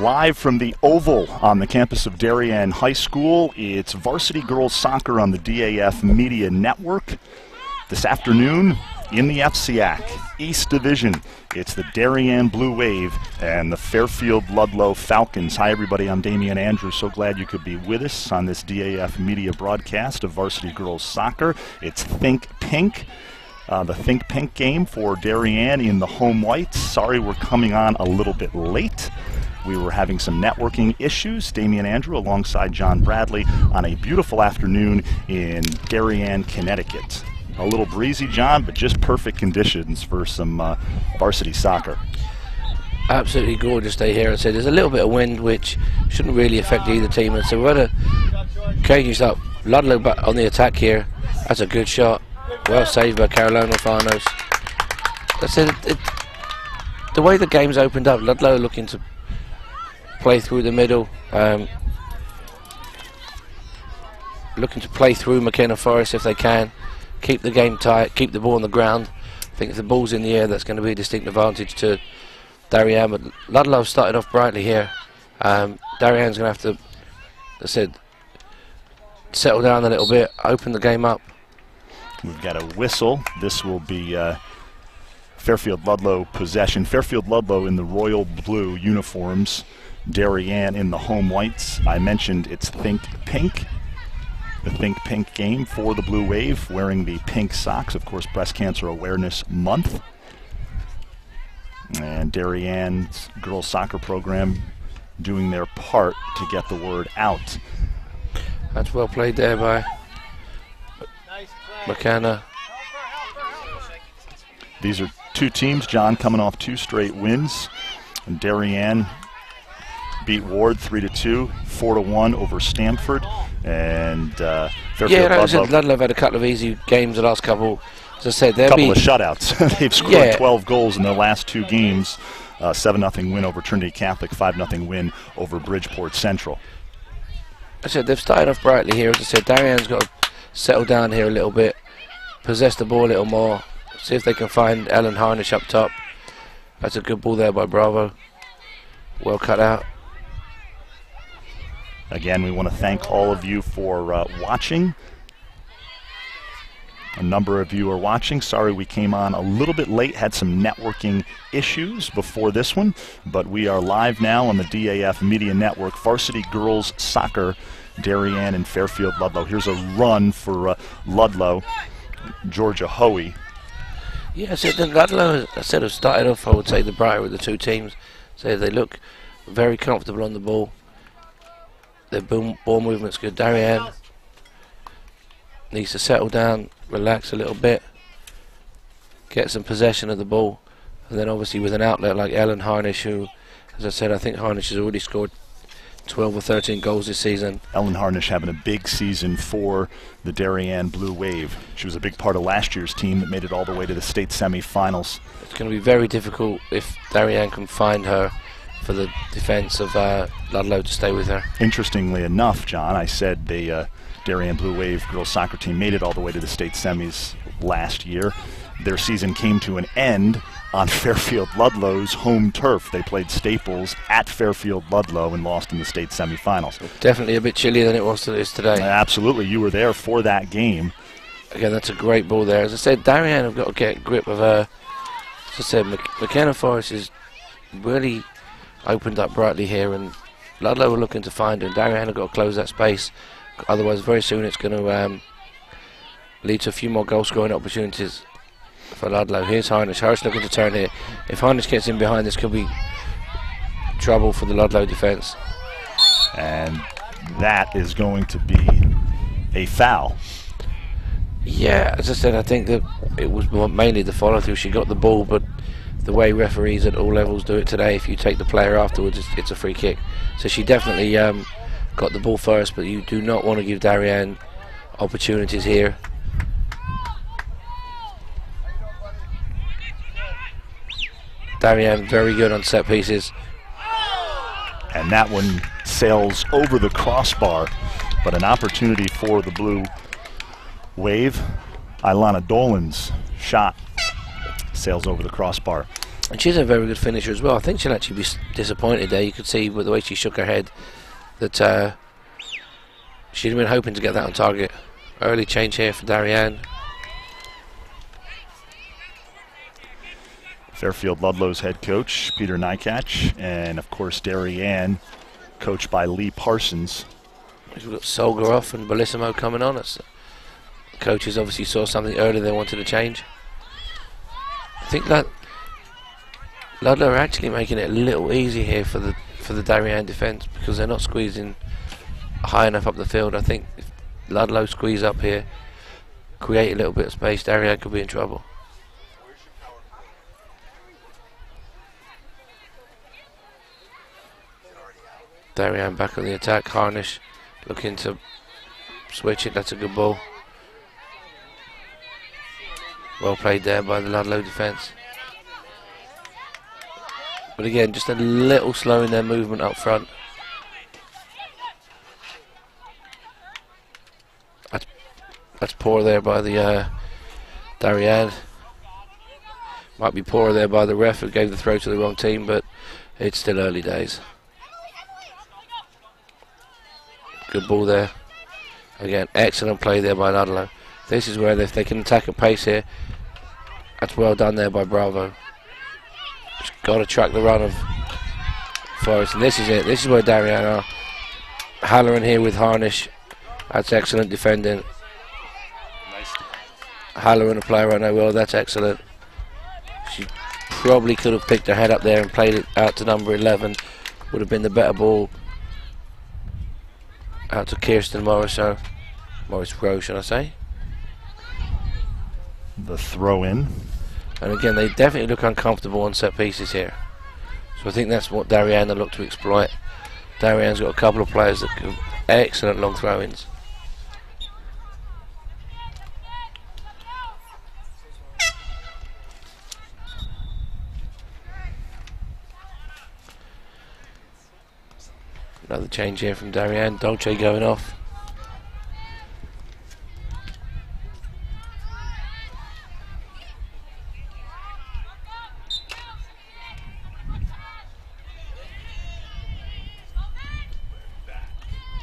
Live from the Oval on the campus of Darien High School, it's Varsity Girls Soccer on the DAF Media Network. This afternoon in the FCIAC East Division, it's the Darien Blue Wave and the Fairfield Ludlowe Falcons. Hi everybody, I'm Damian Andrews. So glad you could be with us on this DAF Media broadcast of Varsity Girls Soccer. It's Think Pink. The Think Pink game for Darien in the home whites. Sorry we're coming on a little bit late. We were having some networking issues. Damian Andrew alongside John Bradley on a beautiful afternoon in Darien, Connecticut. A little breezy, John, but just perfect conditions for some varsity soccer. Absolutely gorgeous day here. I said there's a little bit of wind which shouldn't really affect either team, and so we're going to change up. Ludlowe back on the attack here. That's a good shot. Well saved by Carolina Farnos. I said the way the game's opened up, Ludlowe looking to play through the middle, looking to play through McKenna Forest if they can, keep the game tight, keep the ball on the ground. I think if the ball's in the air, that's going to be a distinct advantage to Darien. But Ludlowe started off brightly here. Darien's going to have to, as I said, settle down a little bit, open the game up. We've got a whistle. This will be Fairfield Ludlowe possession. Fairfield Ludlowe in the royal blue uniforms. Darien in the home whites. I mentioned it's Think Pink. The Think Pink game for the Blue Wave, wearing the pink socks. Of course, Breast Cancer Awareness Month. And Darien's girls soccer program doing their part to get the word out. That's well played there by McKenna. These are two teams, John, coming off 2 straight wins. And Darien beat Ward 3-2, 4-1 over Stamford, and Fairfield Ludlowe have had a couple of easy games the last couple. As I said, a couple of shutouts. They've scored 12 goals in their last 2 games. 7-0 win over Trinity Catholic, 5-0 win over Bridgeport Central. I said they've started off brightly here. As I said, Darien's got to settle down here a little bit, possess the ball a little more, see if they can find Ellen Harnish up top. That's a good ball there by Bravo. Well cut out. Again, we want to thank all of you for watching. A number of you are watching. Sorry we came on a little bit late, had some networking issues before this one, but we are live now on the DAF Media Network. Varsity Girls Soccer, Darien and Fairfield Ludlowe. Here's a run for Ludlowe, Georgia Hoey. Yeah, I said Ludlowe, I said, have started off, I would say, the brighter of the two teams. So they look very comfortable on the ball. Their ball movement's good. Darien needs to settle down, relax a little bit, get some possession of the ball, and then obviously with an outlet like Ellen Harnish, who, as I said, I think Harnish has already scored 12 or 13 goals this season. Ellen Harnish having a big season for the Darien Blue Wave. She was a big part of last year's team that made it all the way to the state semi-finals. It's going to be very difficult if Darien can find her for the defense of Ludlowe to stay with her. Interestingly enough, John, I said the Darien Blue Wave girls soccer team made it all the way to the state semis last year. Their season came to an end on Fairfield Ludlowe's home turf. They played Staples at Fairfield Ludlowe and lost in the state semifinals. Definitely a bit chillier than it was today. Absolutely, you were there for that game. Again, that's a great ball there. As I said, Darien have got to get grip of her. As I said, McKenna Forest is really opened up brightly here, and Ludlowe were looking to find her, and Darien have got to close that space. Otherwise, very soon it's going to lead to a few more goal scoring opportunities for Ludlowe. Here's Harnish. Harnish looking to turn here. If Harnish gets in behind, this could be trouble for the Ludlowe defence. And that is going to be a foul. Yeah, as I said, I think that it was mainly the follow through. She got the ball, but the way referees at all levels do it today, if you take the player afterwards, it's a free kick. So she definitely got the ball first, but you do not want to give Darien opportunities here. Darien very good on set pieces. And that one sails over the crossbar, but an opportunity for the Blue Wave. Ilana Dolan's shot sails over the crossbar. And she's a very good finisher as well. I think she'll actually be disappointed there. You could see with the way she shook her head that she'd been hoping to get that on target. Early change here for Darien. Fairfield Ludlow's head coach, Peter Nykatch, and of course Darien, coached by Lee Parsons. We've got Solger off and Bellissimo coming on. The coaches obviously saw something early they wanted to change. I think that Ludlow are actually making it a little easy here for the Darien defence because they're not squeezing high enough up the field. I think if Ludlow squeeze up here, create a little bit of space, Darien could be in trouble. Darien back on the attack. Harnish looking to switch it. That's a good ball. Well played there by the Ludlow defence. But again, just a little slow in their movement up front. That's poor there by the Darien. Might be poor there by the ref who gave the throw to the wrong team, but it's still early days. Good ball there. Again, excellent play there by Ludlow. This is where if they can attack at pace here, that's well done there by Bravo. Just got to track the run of Forrest, and this is it. This is where Darien are. Halloran here with Harnish. That's excellent defending. Nice. Halloran, a player I know well. That's excellent. She probably could have picked her head up there and played it out to number 11. Would have been the better ball. Out to Kirsten Morris Rowe, should I say. The throw in. And again, they definitely look uncomfortable on set pieces here. So I think that's what Darien look to exploit. Darien's got a couple of players that can excellent long throw-ins. Another change here from Darien. Dolce going off.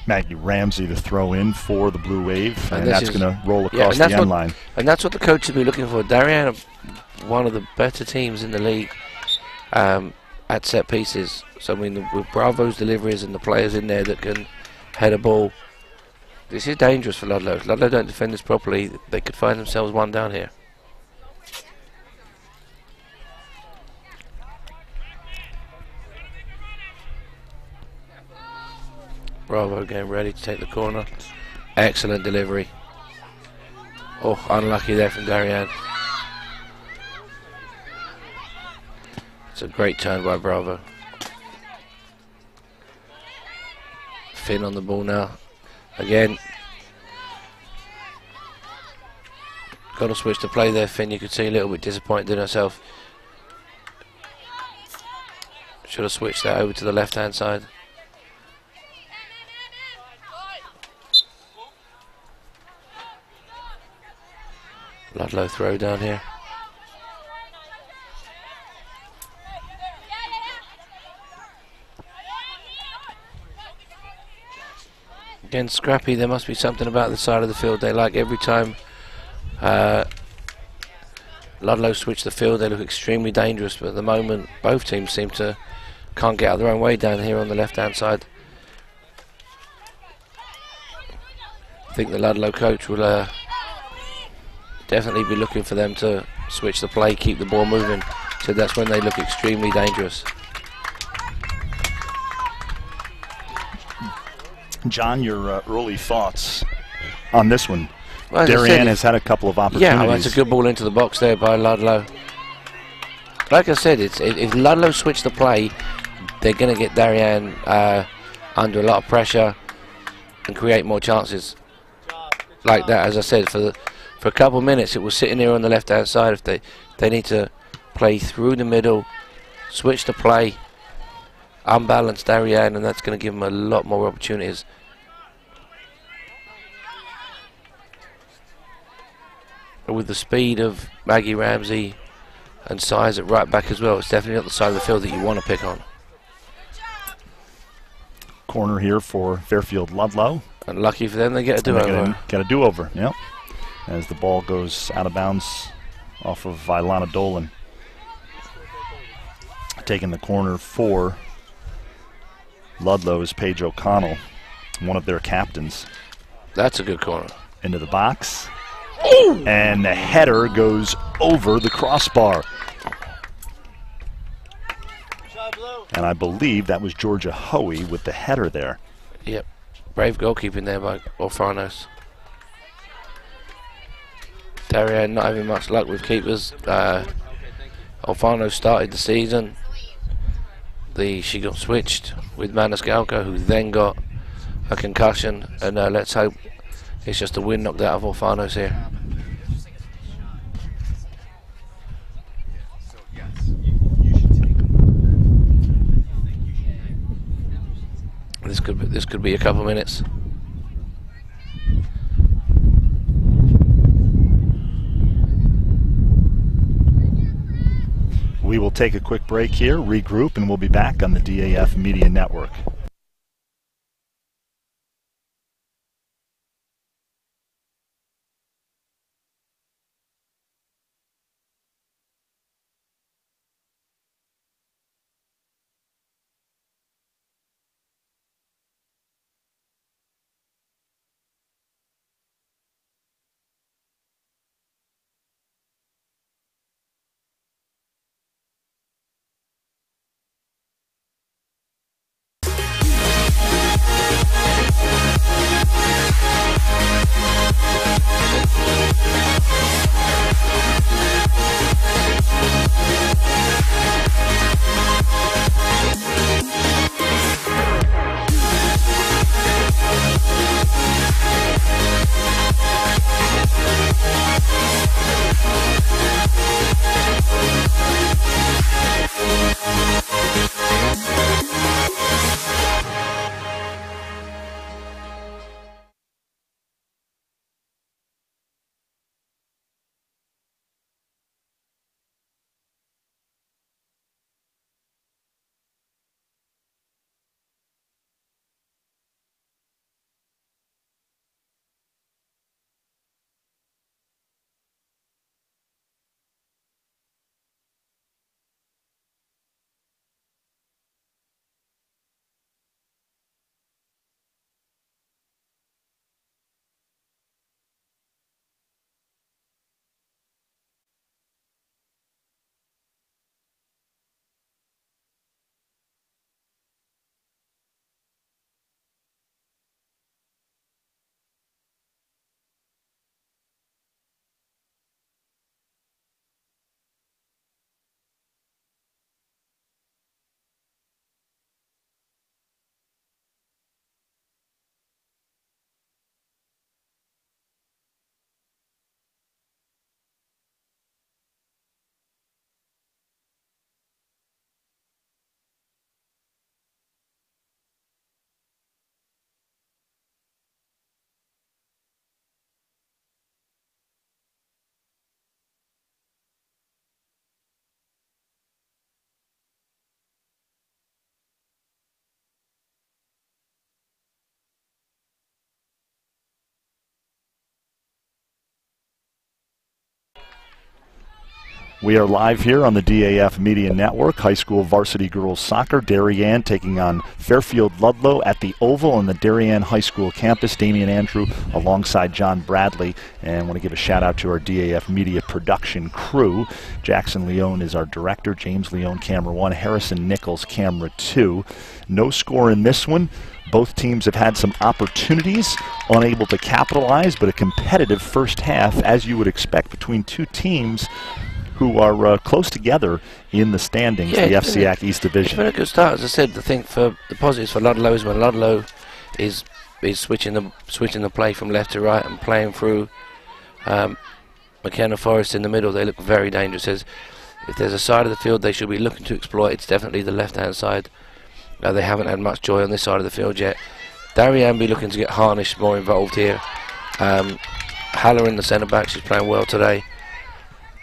Maggie Ramsey to throw in for the Blue Wave, and that's going to roll yeah, across the end line. And that's what the coach has been looking for. Darien are one of the better teams in the league at set pieces. So I mean, with Bravo's deliveries and the players in there that can head a ball, this is dangerous for Ludlow. If Ludlow don't defend this properly, they could find themselves one down here. Bravo getting ready to take the corner. Excellent delivery. Oh, unlucky there from Darien. It's a great turn by Bravo. Finn on the ball now. Again. Got to switch to play there, Finn. You could see a little bit disappointed in herself. Should have switched that over to the left-hand side. Ludlow throw down here. Again, scrappy. There must be something about the side of the field they like. Every time Ludlow switch the field, they look extremely dangerous. But at the moment, both teams seem to can't get out of their own way down here on the left-hand side. I think the Ludlow coach will definitely be looking for them to switch the play, keep the ball moving. So that's when they look extremely dangerous. John, your early thoughts on this one? Well, Darien has had a couple of opportunities. Yeah, well, that's a good ball into the box there by Ludlow. Like I said, if Ludlow switch the play, they're going to get Darien under a lot of pressure and create more chances like that. As I said, for a couple of minutes, it was sitting here on the left-hand side. If they need to play through the middle, switch the play, unbalance Darien, and that's going to give them a lot more opportunities. But with the speed of Maggie Ramsey, and size at right back as well. It's definitely not the side of the field that you want to pick on. Corner here for Fairfield Ludlowe. And lucky for them, they get a do-over. Get a do-over, yep. As the ball goes out of bounds off of Ilana Dolan. Taking the corner for Ludlow is Paige O'Connell, one of their captains. That's a good corner. Into the box. And the header goes over the crossbar. And I believe that was Georgia Hoey with the header there. Yep. Brave goalkeeping there by Orfanos. Darien not having much luck with keepers. Orfanos started the season. She got switched with Maniscalco, who then got a concussion. And let's hope it's just a wind knocked out of Orfanos here. This could be a couple of minutes. We will take a quick break here, regroup, and we'll be back on the DAF Media Network. We are live here on the DAF Media Network. High school varsity girls soccer. Darien taking on Fairfield Ludlowe at the Oval on the Darien High School campus. Damian Andrew alongside John Bradley. And I want to give a shout out to our DAF Media production crew. Jackson Leone is our director. James Leone, camera 1. Harrison Nichols, camera 2. No score in this one. Both teams have had some opportunities, unable to capitalize, but a competitive first half, as you would expect, between two teams who are close together in the standings, the FCIAC East Division. It's been a good start. As I said, the thing for the positives for Ludlowe is when Ludlowe is switching the play from left to right and playing through McKenna Forest in the middle. They look very dangerous. If there's a side of the field they should be looking to exploit, it's definitely the left-hand side. They haven't had much joy on this side of the field yet. Darien be looking to get Harnish more involved here. Haller in the centre back, she's playing well today.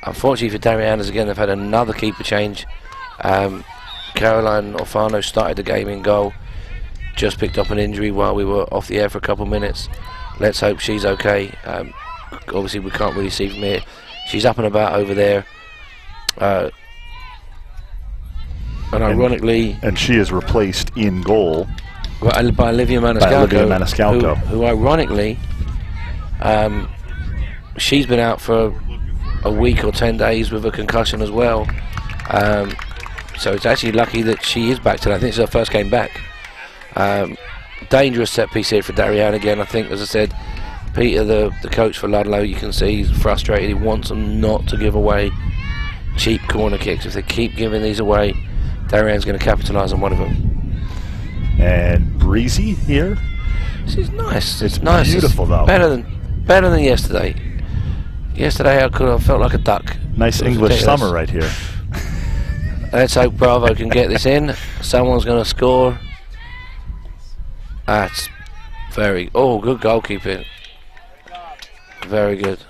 Unfortunately for Darien, again, they've had another keeper change. Caroline Orfano started the game in goal. Just picked up an injury while we were off the air for a couple of minutes. Let's hope she's okay. Obviously, we can't really see from here. She's up and about over there. And ironically... And she is replaced in goal by Olivia Maniscalco, who ironically, she's been out for a week or 10 days with a concussion as well. So it's actually lucky that she is back today. I think it's her first game back. Dangerous set piece here for Darien again. I think, as I said, Peter, the coach for Ludlow, you can see he's frustrated. He wants them not to give away cheap corner kicks. If they keep giving these away, Darien's going to capitalise on one of them. And breezy here. This is nice. It's nice. Beautiful though. Better than yesterday. Yesterday I felt like a duck. Nice English summer right here. Let's hope Bravo can get this in. Someone's going to score. That's very... Oh, good goalkeeping. Very good.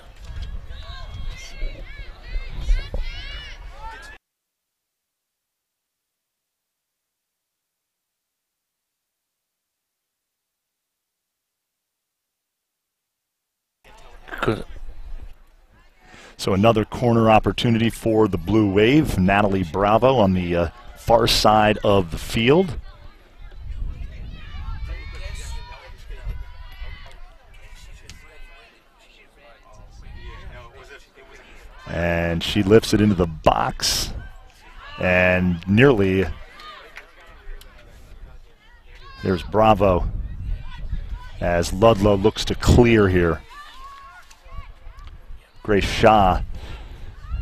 Good. So another corner opportunity for the Blue Wave. Natalie Bravo on the far side of the field. And she lifts it into the box. And nearly... There's Bravo as Ludlow looks to clear here. Grace Shaw,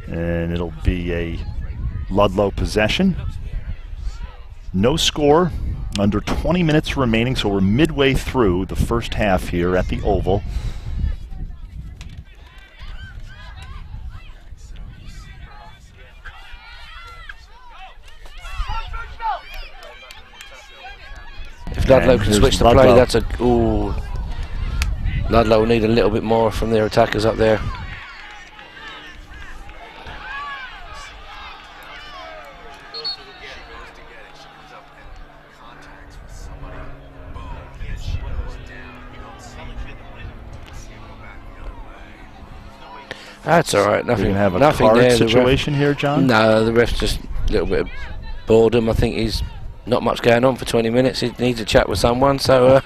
and it'll be a Ludlow possession. No score, under 20 minutes remaining, so we're midway through the first half here at the Oval. If Ludlow can switch the play, that's a... Ooh. Ludlow will need a little bit more from their attackers up there. That's all right. Nothing. You can have a nothing card there. situation here, John. No, the ref's just a little bit of boredom. I think he's not much going on for 20 minutes. He needs a chat with someone. So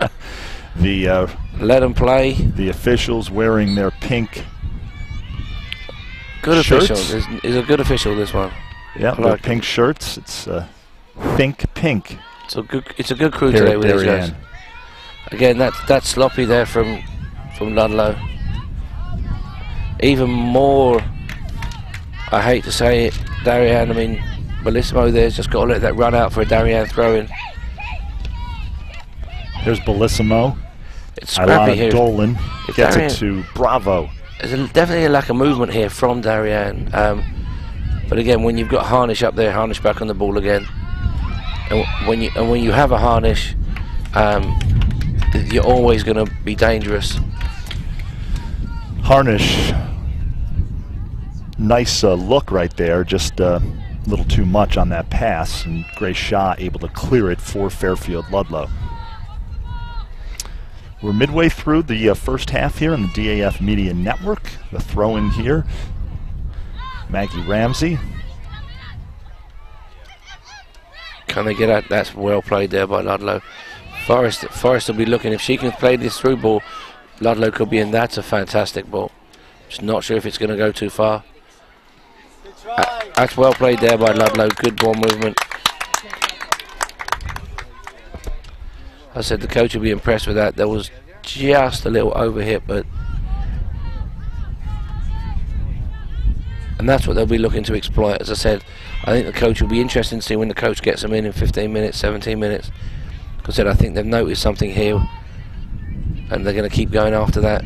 let him play. The officials wearing their pink. Good shirts. official. He's a good official. This one. Yeah, like pink shirts. It's think pink. It's a good crew today with these guys. Again, that's sloppy there from Ludlow. Even more, I hate to say it, Darien, I mean, Bellissimo there's just got to let that run out for a Darien throw-in. There's Bellissimo. It's scrappy here. Dolan gets Darien, it to Bravo. There's definitely a lack of movement here from Darien. But again, when you've got Harnish up there, Harnish back on the ball again, and when you have a Harnish, you're always going to be dangerous. Harnish, nice look right there, just a little too much on that pass, and Grace Shaw able to clear it for Fairfield Ludlow. We're midway through the first half here on the DAF Media Network. The throw-in here, Maggie Ramsey. Can they get out? That's well played there by Ludlow. Forrest will be looking, if she can play this through ball, Ludlow could be in. That's a fantastic ball. Just not sure if it's going to go too far. That's well played there by Ludlow. Good ball movement. I said the coach will be impressed with that. There was just a little overhit, but... And that's what they'll be looking to exploit. As I said, I think the coach will be interested to see when the coach gets them in 15 minutes, 17 minutes. Because I said, I think they've noticed something here, and they're going to keep going after that.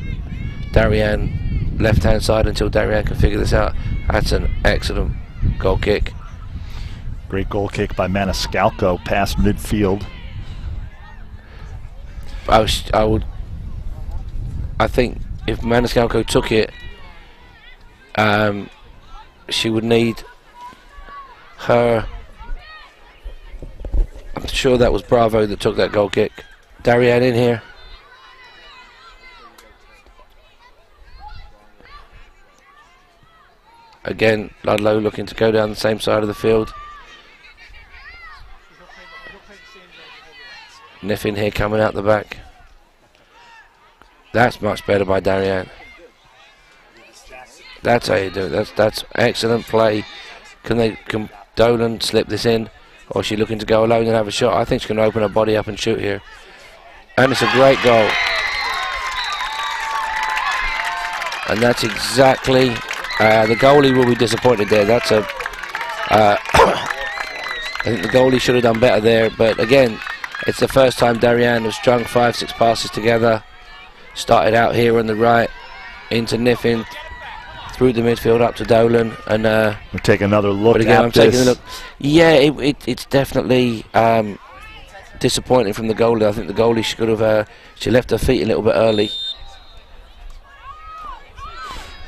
Darien, left-hand side until Darien can figure this out. That's an excellent goal kick. Great goal kick by Maniscalco past midfield. I think if Maniscalco took it, she would need her. I'm sure that was Bravo that took that goal kick. Darien in here. Again, Ludlowe looking to go down the same side of the field. Niffin here coming out the back. That's much better by Darien. That's how you do it. That's excellent play. Can Dolan slip this in? Or is she looking to go alone and have a shot? I think she's going to open her body up and shoot here. And it's a great goal. And that's exactly... the goalie will be disappointed there. That's a... I think the goalie should have done better there. But again, it's the first time Darien has strung 5-6 passes together. Started out here on the right. Into Niffin. Through the midfield up to Dolan. And we'll take another look but again, at I'm this. taking a look. Yeah, it's definitely disappointing from the goalie. I think the goalie should have... she left her feet a little bit early.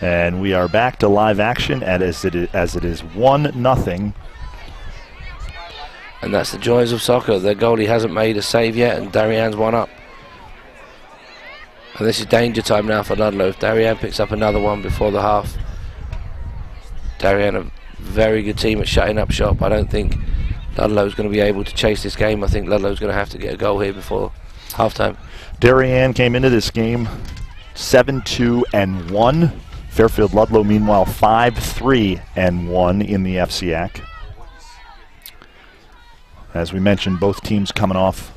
And we are back to live action as it is 1-0. And that's the joys of soccer. The goalie hasn't made a save yet, and Darien's one up. And this is danger time now for Ludlowe. If Darien picks up another one before the half. Darien, a very good team at shutting up shop. I don't think Ludlowe's going to be able to chase this game. I think Ludlowe's going to have to get a goal here before halftime. Darien came into this game 7-2-1. Fairfield Ludlowe, meanwhile, 5-3-1 in the FCIAC. As we mentioned, both teams coming off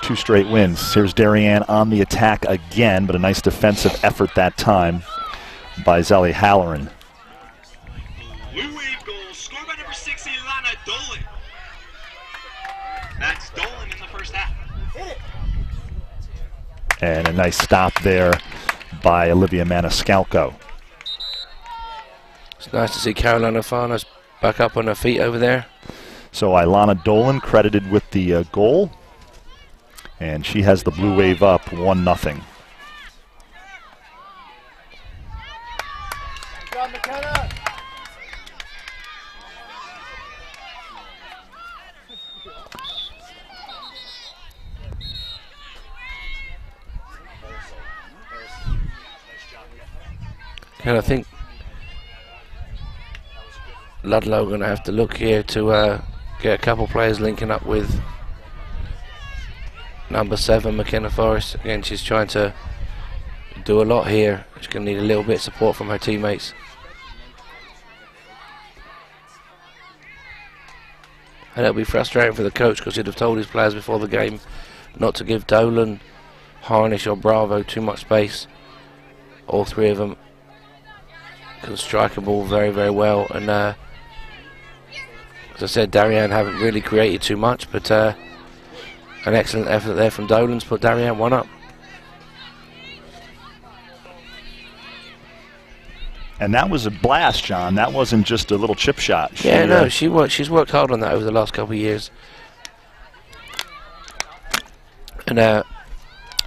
2 straight wins. Here's Darien on the attack again, but a nice defensive effort that time by Zelly Halloran. Blue Wave goal scored by number 6, Ilana Dolan. That's Dolan in the first half. And a nice stop there by Olivia Maniscalco. It's nice to see Carolina Farnas back up on her feet over there. So Ilana Dolan credited with the goal, and she has the Blue Wave up 1-0. And I think Ludlowe are going to have to look here to get a couple players linking up with number 7, McKenna Forrest. Again, she's trying to do a lot here. She's going to need a little bit of support from her teammates. And it'll be frustrating for the coach because he'd have told his players before the game not to give Dolan, Harnish or Bravo too much space. All 3 of them can strike a ball very, very well. And as I said, Darien haven't really created too much, but an excellent effort there from Dolan's put Darien 1 up. And that was a blast, John. That wasn't just a little chip shot. She's worked hard on that over the last couple of years. And again,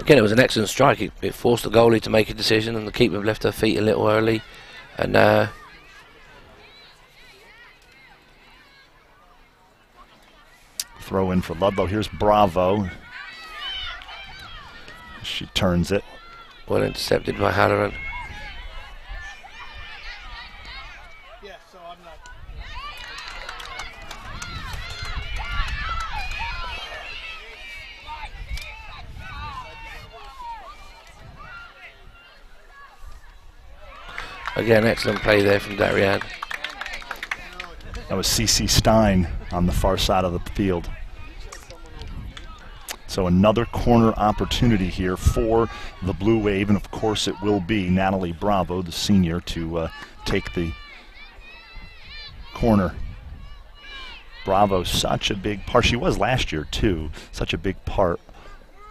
it was an excellent strike. It forced the goalie to make a decision, and the keeper left her feet a little early. And throw in for Ludlowe. Here's Bravo. She turns it. Well intercepted by Halloran. Again, excellent play there from Darien. That was C.C. Stein on the far side of the field. So another corner opportunity here for the Blue Wave, and of course it will be Natalie Bravo, the senior, to take the corner. Bravo, such a big part. She was last year too. Such a big part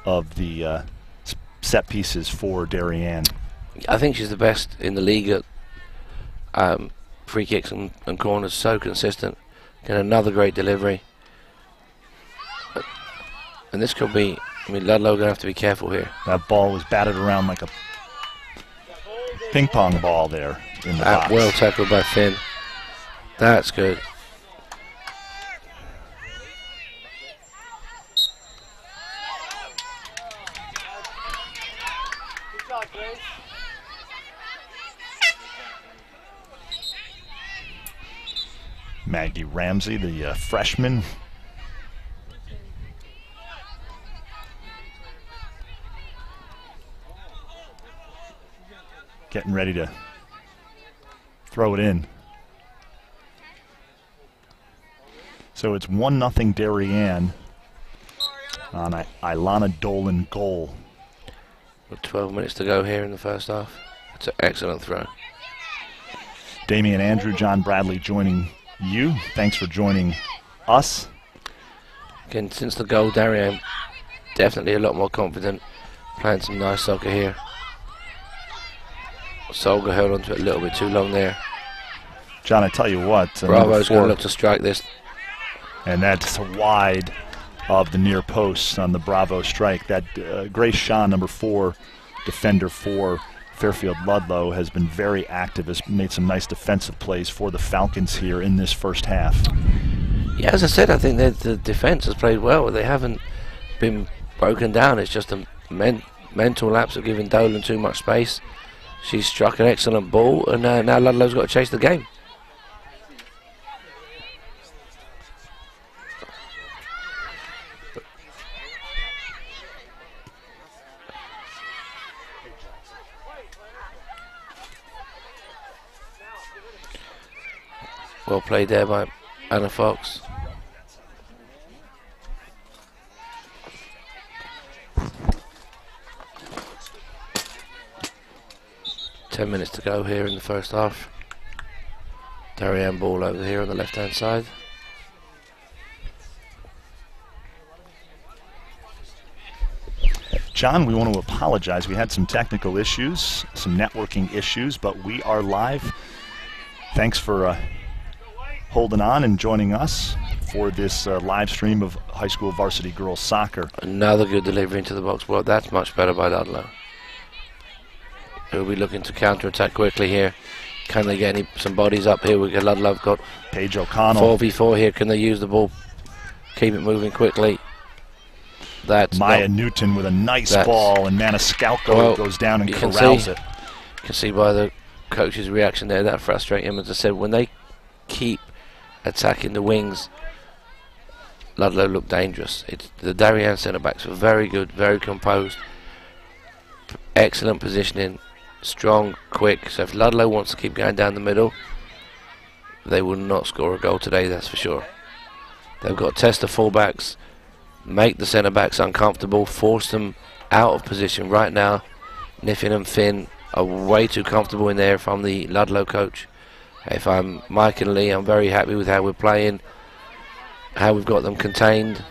of the set pieces for Darien. I think she's the best in the league at free kicks and corners. So consistent. Get another great delivery. And this could be, I mean, Ludlowe going to have to be careful here. That ball was batted around like a ping pong ball there. in the box. Well tackled by Finn. That's good. Maggie Ramsey, the freshman. Getting ready to throw it in. So it's 1-0 Darien on Ilana Dolan goal. With 12 minutes to go here in the first half. It's an excellent throw. Damian Andrew, John Bradley joining you. Thanks for joining us. Again, since the goal, Darien definitely a lot more confident. Playing some nice soccer here. Solga held onto it a little bit too long there. John, I tell you what. Bravo's going to look to strike this. And that's wide of the near post on the Bravo strike. That Grace Shaw, number 4, defender for Fairfield Ludlowe, has been very active, has made some nice defensive plays for the Falcons here in this first half. Yeah, as I said, I think that the defense has played well. They haven't been broken down. It's just a mental lapse of giving Dolan too much space. She's struck an excellent ball, and now Ludlow's got to chase the game. Well played there by Anna Fox. Ten minutes to go here in the first half. Darien ball over here on the left hand side. John, we want to apologize. We had some technical issues, some networking issues, but we are live. Thanks for holding on and joining us for this live stream of high school varsity girls soccer. Another good delivery into the box. Well, that's much better by Ludlowe. Who'll be looking to counter-attack quickly here. Can they get some bodies up here? We got Ludlowe got Paige O'Connell. 4v4 here. Can they use the ball? Keep it moving quickly. That's Maya Newton with a nice ball, and Maniscalco goes down and corrals it. You can see by the coach's reaction there, that frustrated him. As I said, when they keep attacking the wings, Ludlowe looked dangerous. The Darien centre-backs were very good, very composed. Excellent positioning, strong, quick. So if Ludlowe wants to keep going down the middle, they will not score a goal today, that's for sure. They've got to test the fullbacks, make the centre-backs uncomfortable, force them out of position. Right now, Niffin and Finn are way too comfortable in there from the Ludlowe coach. If I'm Mike and Lee, I'm very happy with how we're playing, how we've got them contained.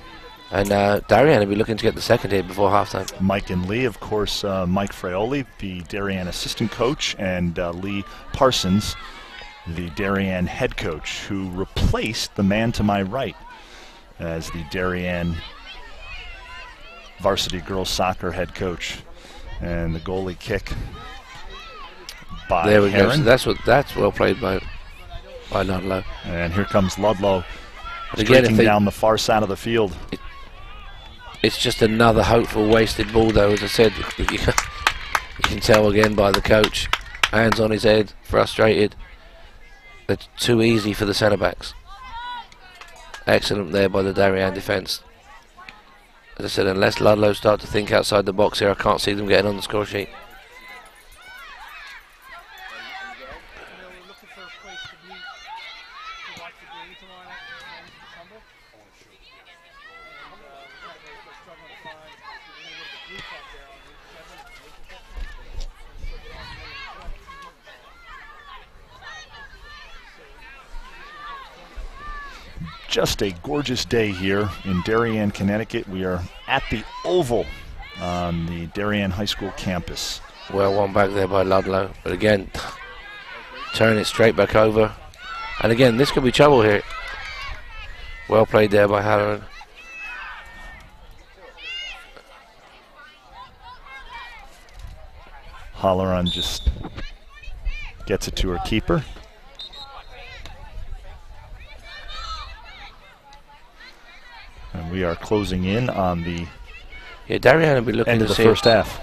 And Darien will be looking to get the second here before halftime. Mike and Lee, of course, Mike Fraioli, the Darien assistant coach, and Lee Parsons, the Darien head coach, who replaced the man to my right as the Darien varsity girls soccer head coach. And the goalie kick by there we Heron. go. So that's well played by Ludlowe. And here comes Ludlow, Again, streaking down the far side of the field. It's just another hopeful wasted ball, though. As I said, you can tell again by the coach, hands on his head, frustrated. It's too easy for the centre backs. Excellent there by the Darien defence. As I said, unless Ludlowe start to think outside the box here, I can't see them getting on the score sheet. Just a gorgeous day here in Darien, Connecticut. We are at the Oval on the Darien High School campus. Well, one back there by Ludlowe, but again, turn it straight back over. And again, this could be trouble here. Well played there by Halloran. Halloran just Gets it to her keeper. And we are closing in on the Darien will be looking end to of the see first half.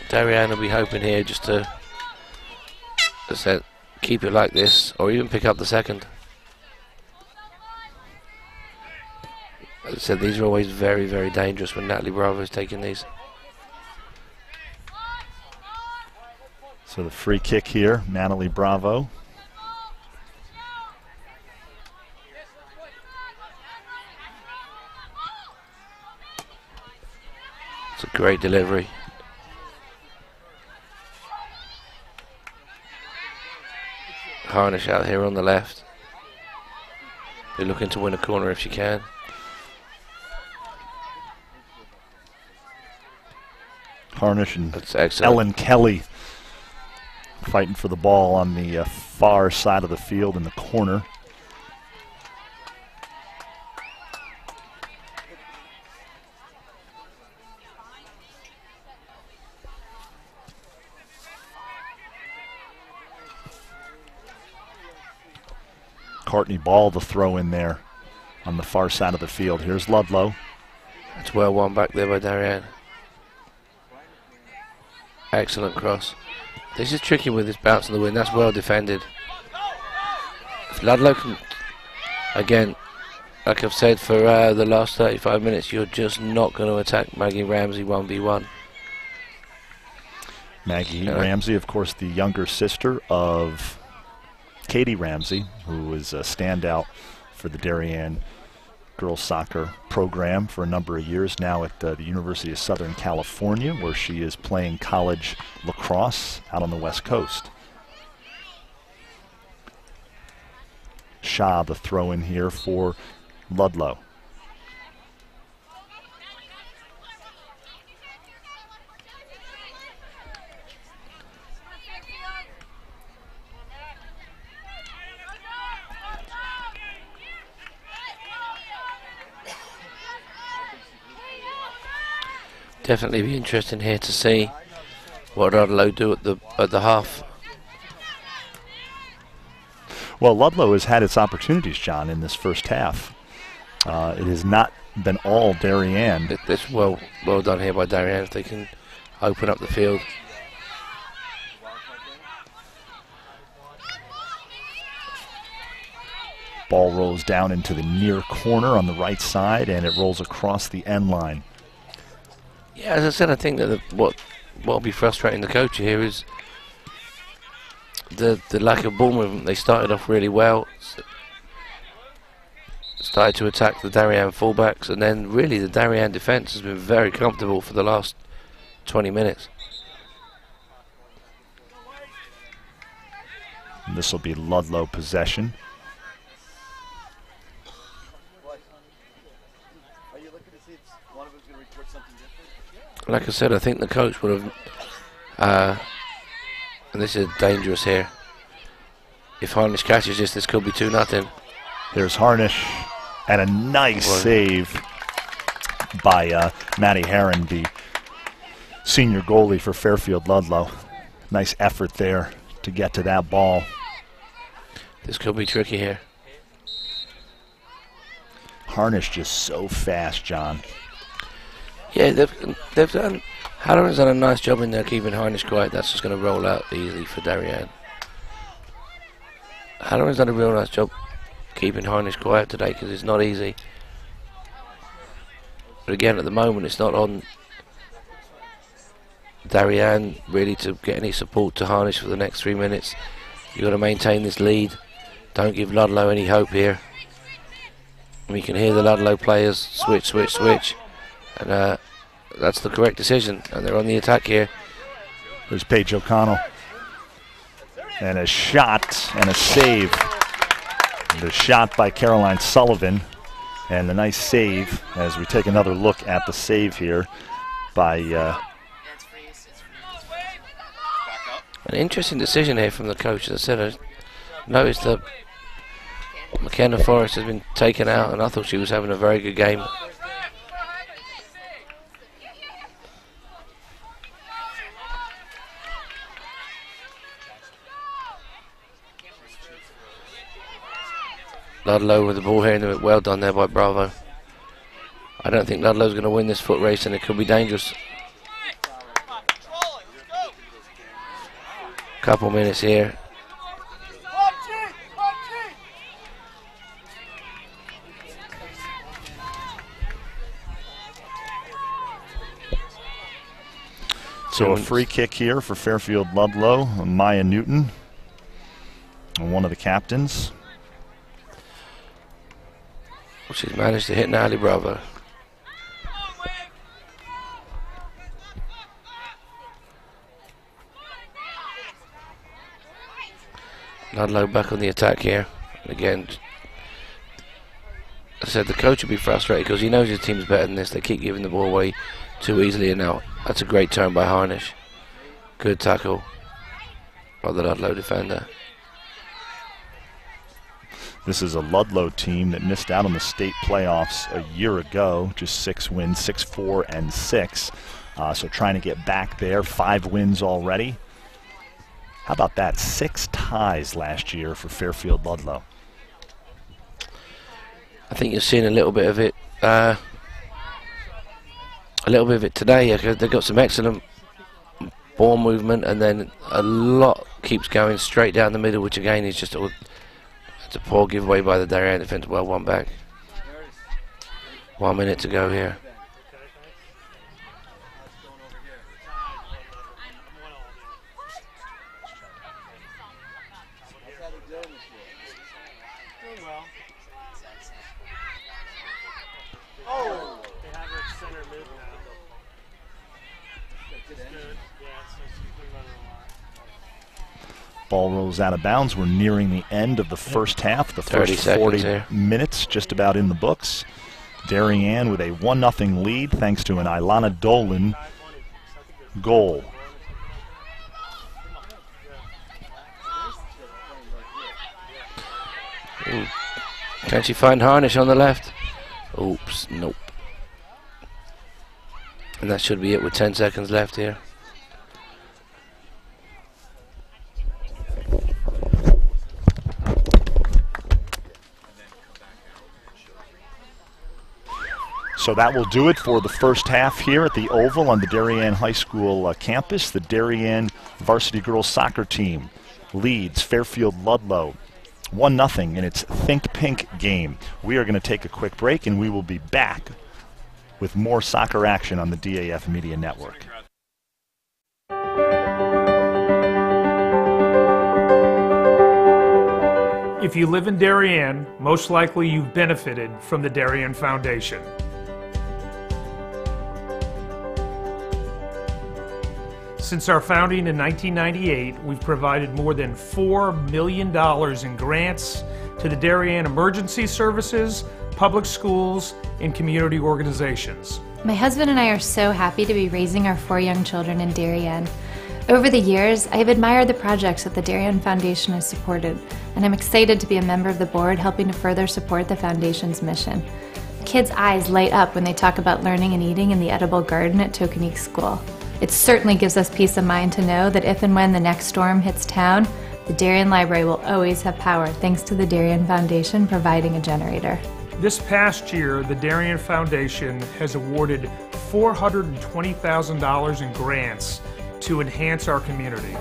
Darien will be hoping here just to, as I said, keep it like this, or even pick up the second. As I said, these are always very, very dangerous when Natalie Bravo is taking these. So the free kick here, Natalie Bravo. It's a great delivery. Harnish out here on the left. Be looking to win a corner if she can. Harnish and That's excellent. Ellen Kelly fighting for the ball on the far side of the field in the corner. Courtney Ball the throw in there on the far side of the field. Here's Ludlowe. It's well won back there by Darien. Excellent cross. This is tricky with this bounce in the wind. That's well defended. If Ludlowe can, again, like I've said for the last 35 minutes, you're just not going to attack Maggie Ramsey 1v1. Maggie Ramsey, of course, the younger sister of Katie Ramsey, who was a standout for the Darien girls soccer program for a number of years now at the University of Southern California, where she is playing college lacrosse out on the West Coast. Shaw the throw in here for Ludlowe. Definitely be interesting here to see what Ludlowe do at the half. Well, Ludlowe has had its opportunities, John, in this first half. It has not been all Darien. It's well done here by Darien if they can open up the field. Ball rolls down into the near corner on the right side, and it rolls across the end line. Yeah, as I said, I think that what will be frustrating the coach here is the lack of ball movement. They started off really well, started to attack the Darien fullbacks, and then really the Darien defence has been very comfortable for the last 20 minutes. And this will be Ludlowe possession. Like I said, I think the coach would have, and this is dangerous here. If Harnish catches this could be 2-0. There's Harnish, and a nice save by Maddie Herron, the senior goalie for Fairfield Ludlowe. Nice effort there to get to that ball. This could be tricky here. Harnish just so fast, John. Yeah, they've done. Halloran's done a nice job in there keeping Harnish quiet. That's just going to roll out easily for Darien. Halloran's done a real nice job keeping Harnish quiet today because it's not easy. But again, at the moment, it's not on Darien really to get any support to Harnish for the next 3 minutes. You've got to maintain this lead. Don't give Ludlowe any hope here. We can hear the Ludlowe players switch. And that's the correct decision, and they're on the attack here. There's Paige O'Connell. And a shot and a save. The shot by Caroline Sullivan, and a nice save as we take another look at the save here by... An interesting decision here from the coach. As I said, I noticed that McKenna Forrest has been taken out, and I thought she was having a very good game. Ludlowe with the ball here. And well done there by Bravo. I don't think Ludlow's going to win this foot race, and it could be dangerous. Couple minutes here. So a free kick here for Fairfield Ludlowe. Maya Newton, one of the captains. She's managed to hit Natalie Bravo. Ludlowe back on the attack here. And again, I said the coach will be frustrated because he knows his team's better than this. They keep giving the ball away too easily, and now that's a great turn by Harnish. Good tackle by the Ludlowe defender. This is a Ludlowe team that missed out on the state playoffs a year ago. Just 6 wins, 6-4-6. So trying to get back there. 5 wins already. How about that? 6 ties last year for Fairfield Ludlowe. I think you're seeing a little bit of it. Today. They've got some excellent ball movement, and then a lot keeps going straight down the middle, which again is just a poor giveaway by the Darien defence. Well, one back. 1 minute to go here. Ball rolls out of bounds. We're nearing the end of the first half. The first 40 minutes just about in the books. Darien with a 1-0 lead thanks to an Ilana Dolan goal. Ooh. Can she find Harnish on the left? Oops, nope. And that should be it with 10 seconds left here. So that will do it for the first half here at the Oval on the Darien High School campus. The Darien varsity girls soccer team leads Fairfield Ludlowe 1-0 in its Think Pink game. We are going to take a quick break, and we will be back with more soccer action on the DAF Media Network. If you live in Darien, most likely you've benefited from the Darien Foundation. Since our founding in 1998, we've provided more than $4 million in grants to the Darien Emergency Services, public schools, and community organizations. My husband and I are so happy to be raising our 4 young children in Darien. Over the years, I have admired the projects that the Darien Foundation has supported, and I'm excited to be a member of the board helping to further support the Foundation's mission. Kids' eyes light up when they talk about learning and eating in the edible garden at Tokenique School. It certainly gives us peace of mind to know that if and when the next storm hits town, the Darien Library will always have power thanks to the Darien Foundation providing a generator. This past year, the Darien Foundation has awarded $420,000 in grants to enhance our community.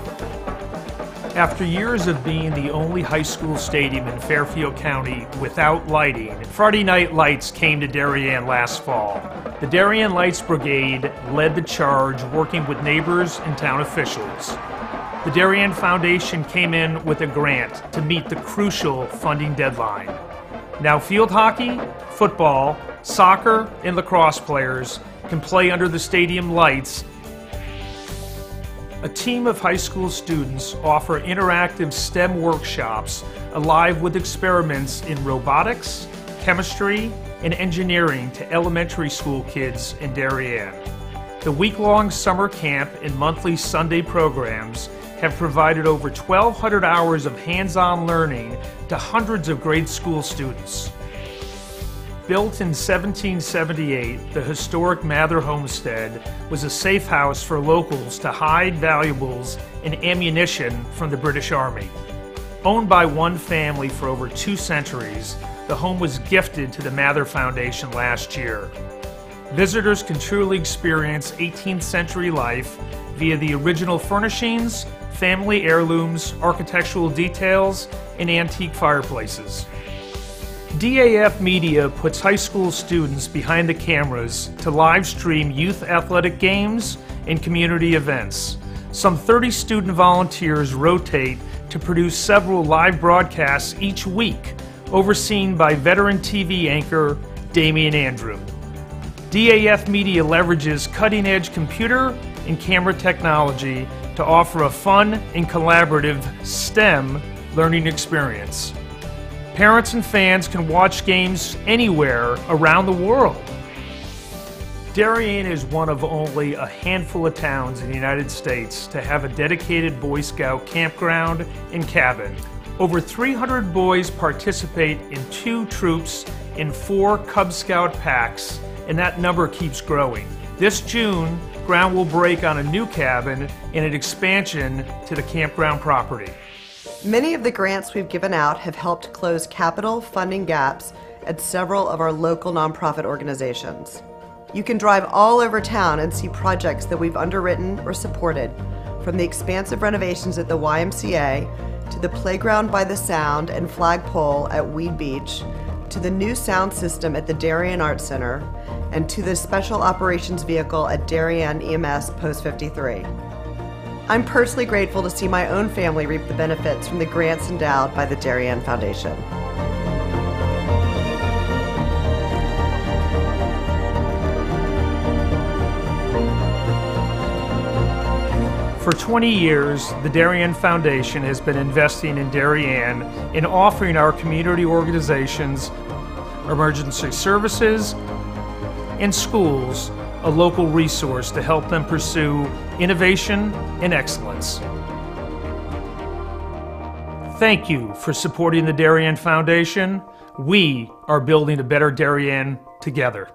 After years of being the only high school stadium in Fairfield County without lighting, Friday Night Lights came to Darien last fall. The Darien Lights Brigade led the charge, working with neighbors and town officials. The Darien Foundation came in with a grant to meet the crucial funding deadline. Now field hockey, football, soccer, and lacrosse players can play under the stadium lights. A team of high school students offer interactive STEM workshops alive with experiments in robotics, chemistry, and engineering to elementary school kids in Darien. The week-long summer camp and monthly Sunday programs have provided over 1,200 hours of hands-on learning to hundreds of grade school students. Built in 1778, the historic Mather Homestead was a safe house for locals to hide valuables and ammunition from the British Army. Owned by one family for over 2 centuries, the home was gifted to the Mather Foundation last year. Visitors can truly experience 18th century life via the original furnishings, family heirlooms, architectural details, and antique fireplaces. DAF Media puts high school students behind the cameras to live stream youth athletic games and community events. Some 30 student volunteers rotate to produce several live broadcasts each week, overseen by veteran TV anchor Damian Andrew. DAF Media leverages cutting-edge computer and camera technology to offer a fun and collaborative STEM learning experience. Parents and fans can watch games anywhere around the world. Darien is one of only a handful of towns in the United States to have a dedicated Boy Scout campground and cabin. Over 300 boys participate in 2 troops and 4 Cub Scout packs, and that number keeps growing. This June, ground will break on a new cabin and an expansion to the campground property. Many of the grants we've given out have helped close capital funding gaps at several of our local nonprofit organizations. You can drive all over town and see projects that we've underwritten or supported, from the expansive renovations at the YMCA to the playground by the Sound and flagpole at Weed Beach, to the new sound system at the Darien Arts Center, and to the special operations vehicle at Darien EMS Post 53. I'm personally grateful to see my own family reap the benefits from the grants endowed by the Darien Foundation. For 20 years, the Darien Foundation has been investing in Darien and offering our community organizations, emergency services, and schools a local resource to help them pursue innovation and excellence. Thank you for supporting the Darien Foundation. We are building a better Darien together.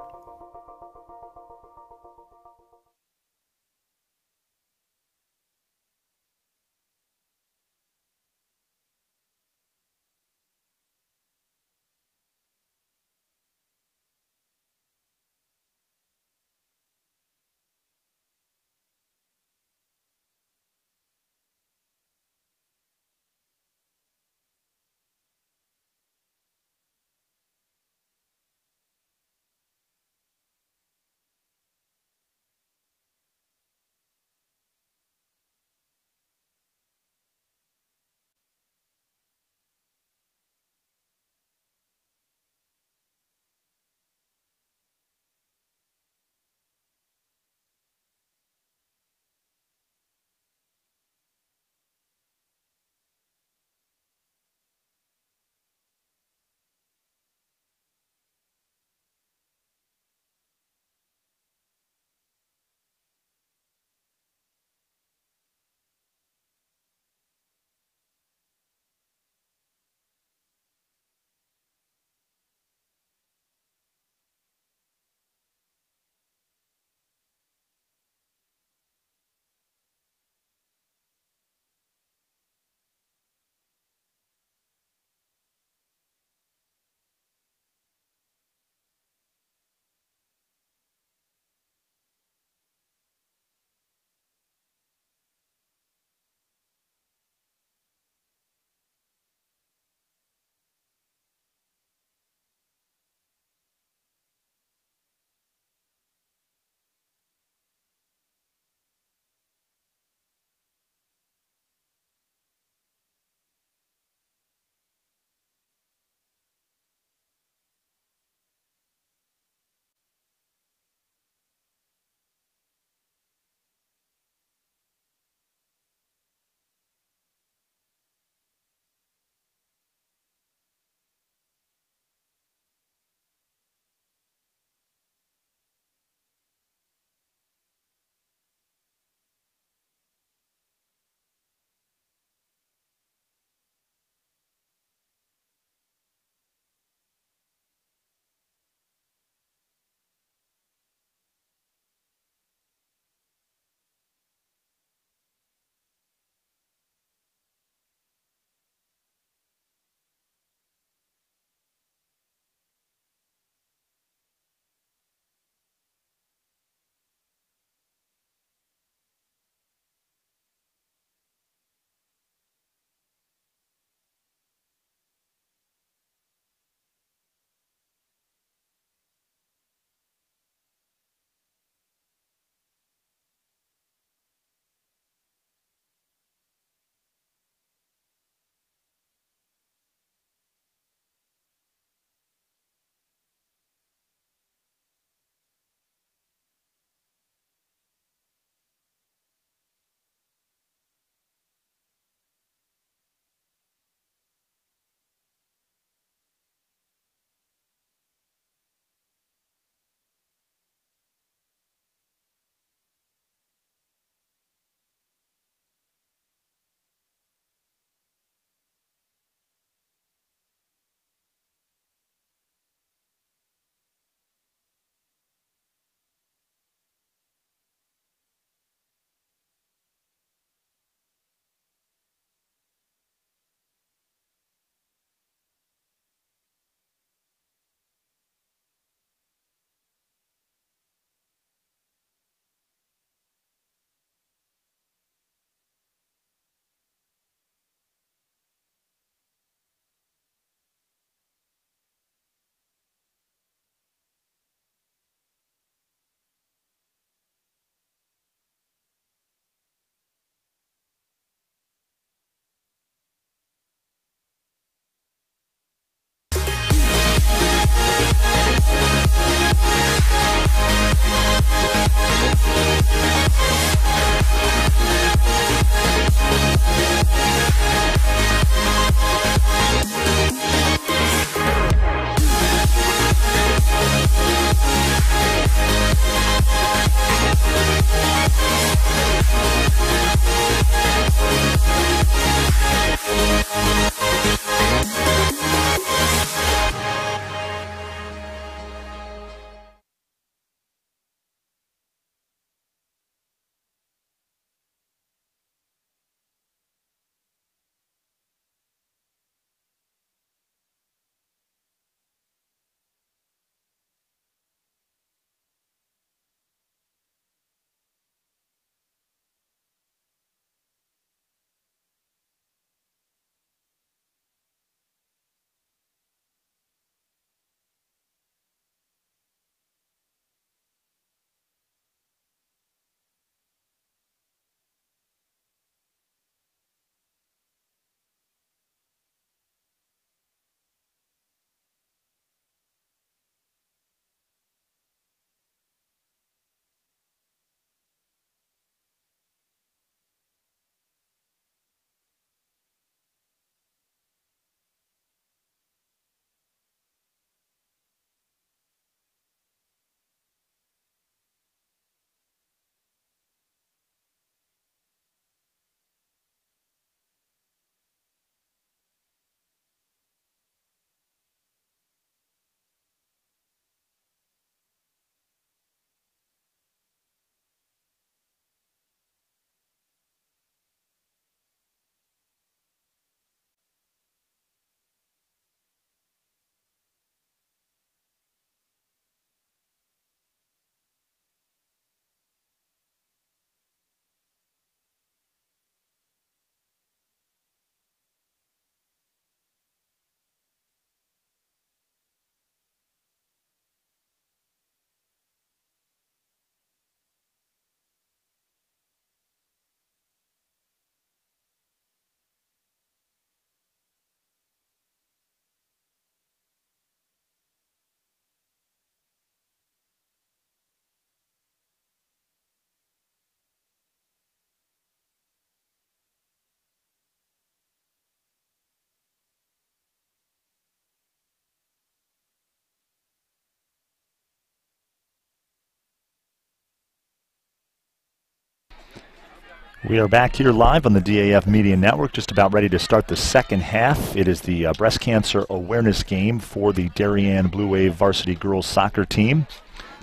We are back here live on the DAF Media Network, just about ready to start the second half. It is the breast cancer awareness game for the Darien Blue Wave varsity girls soccer team,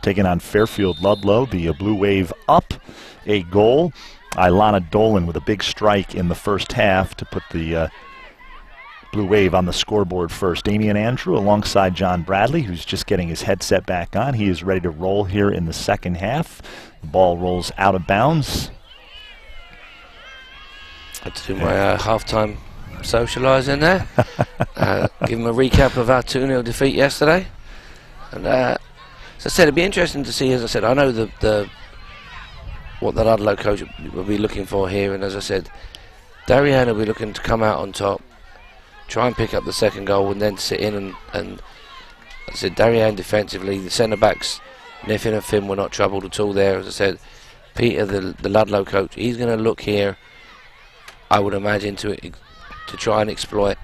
taking on Fairfield Ludlowe. The Blue Wave up a goal. Ilana Dolan with a big strike in the first half to put the Blue Wave on the scoreboard first. Damian Andrew alongside John Bradley, who's just getting his headset back on. He is ready to roll here in the second half. The ball rolls out of bounds. Had to do my halftime socialising there. Give him a recap of our 2-0 defeat yesterday. And as I said, it'd be interesting to see. As I said, I know what the Ludlowe coach will be looking for here. And as I said, Darien will be looking to come out on top, try and pick up the second goal, and then sit in. And as I said, Darien defensively, the centre backs, Niffin and Finn were not troubled at all there. As I said, Peter, the Ludlowe coach, he's going to look here, I would imagine, to try and exploit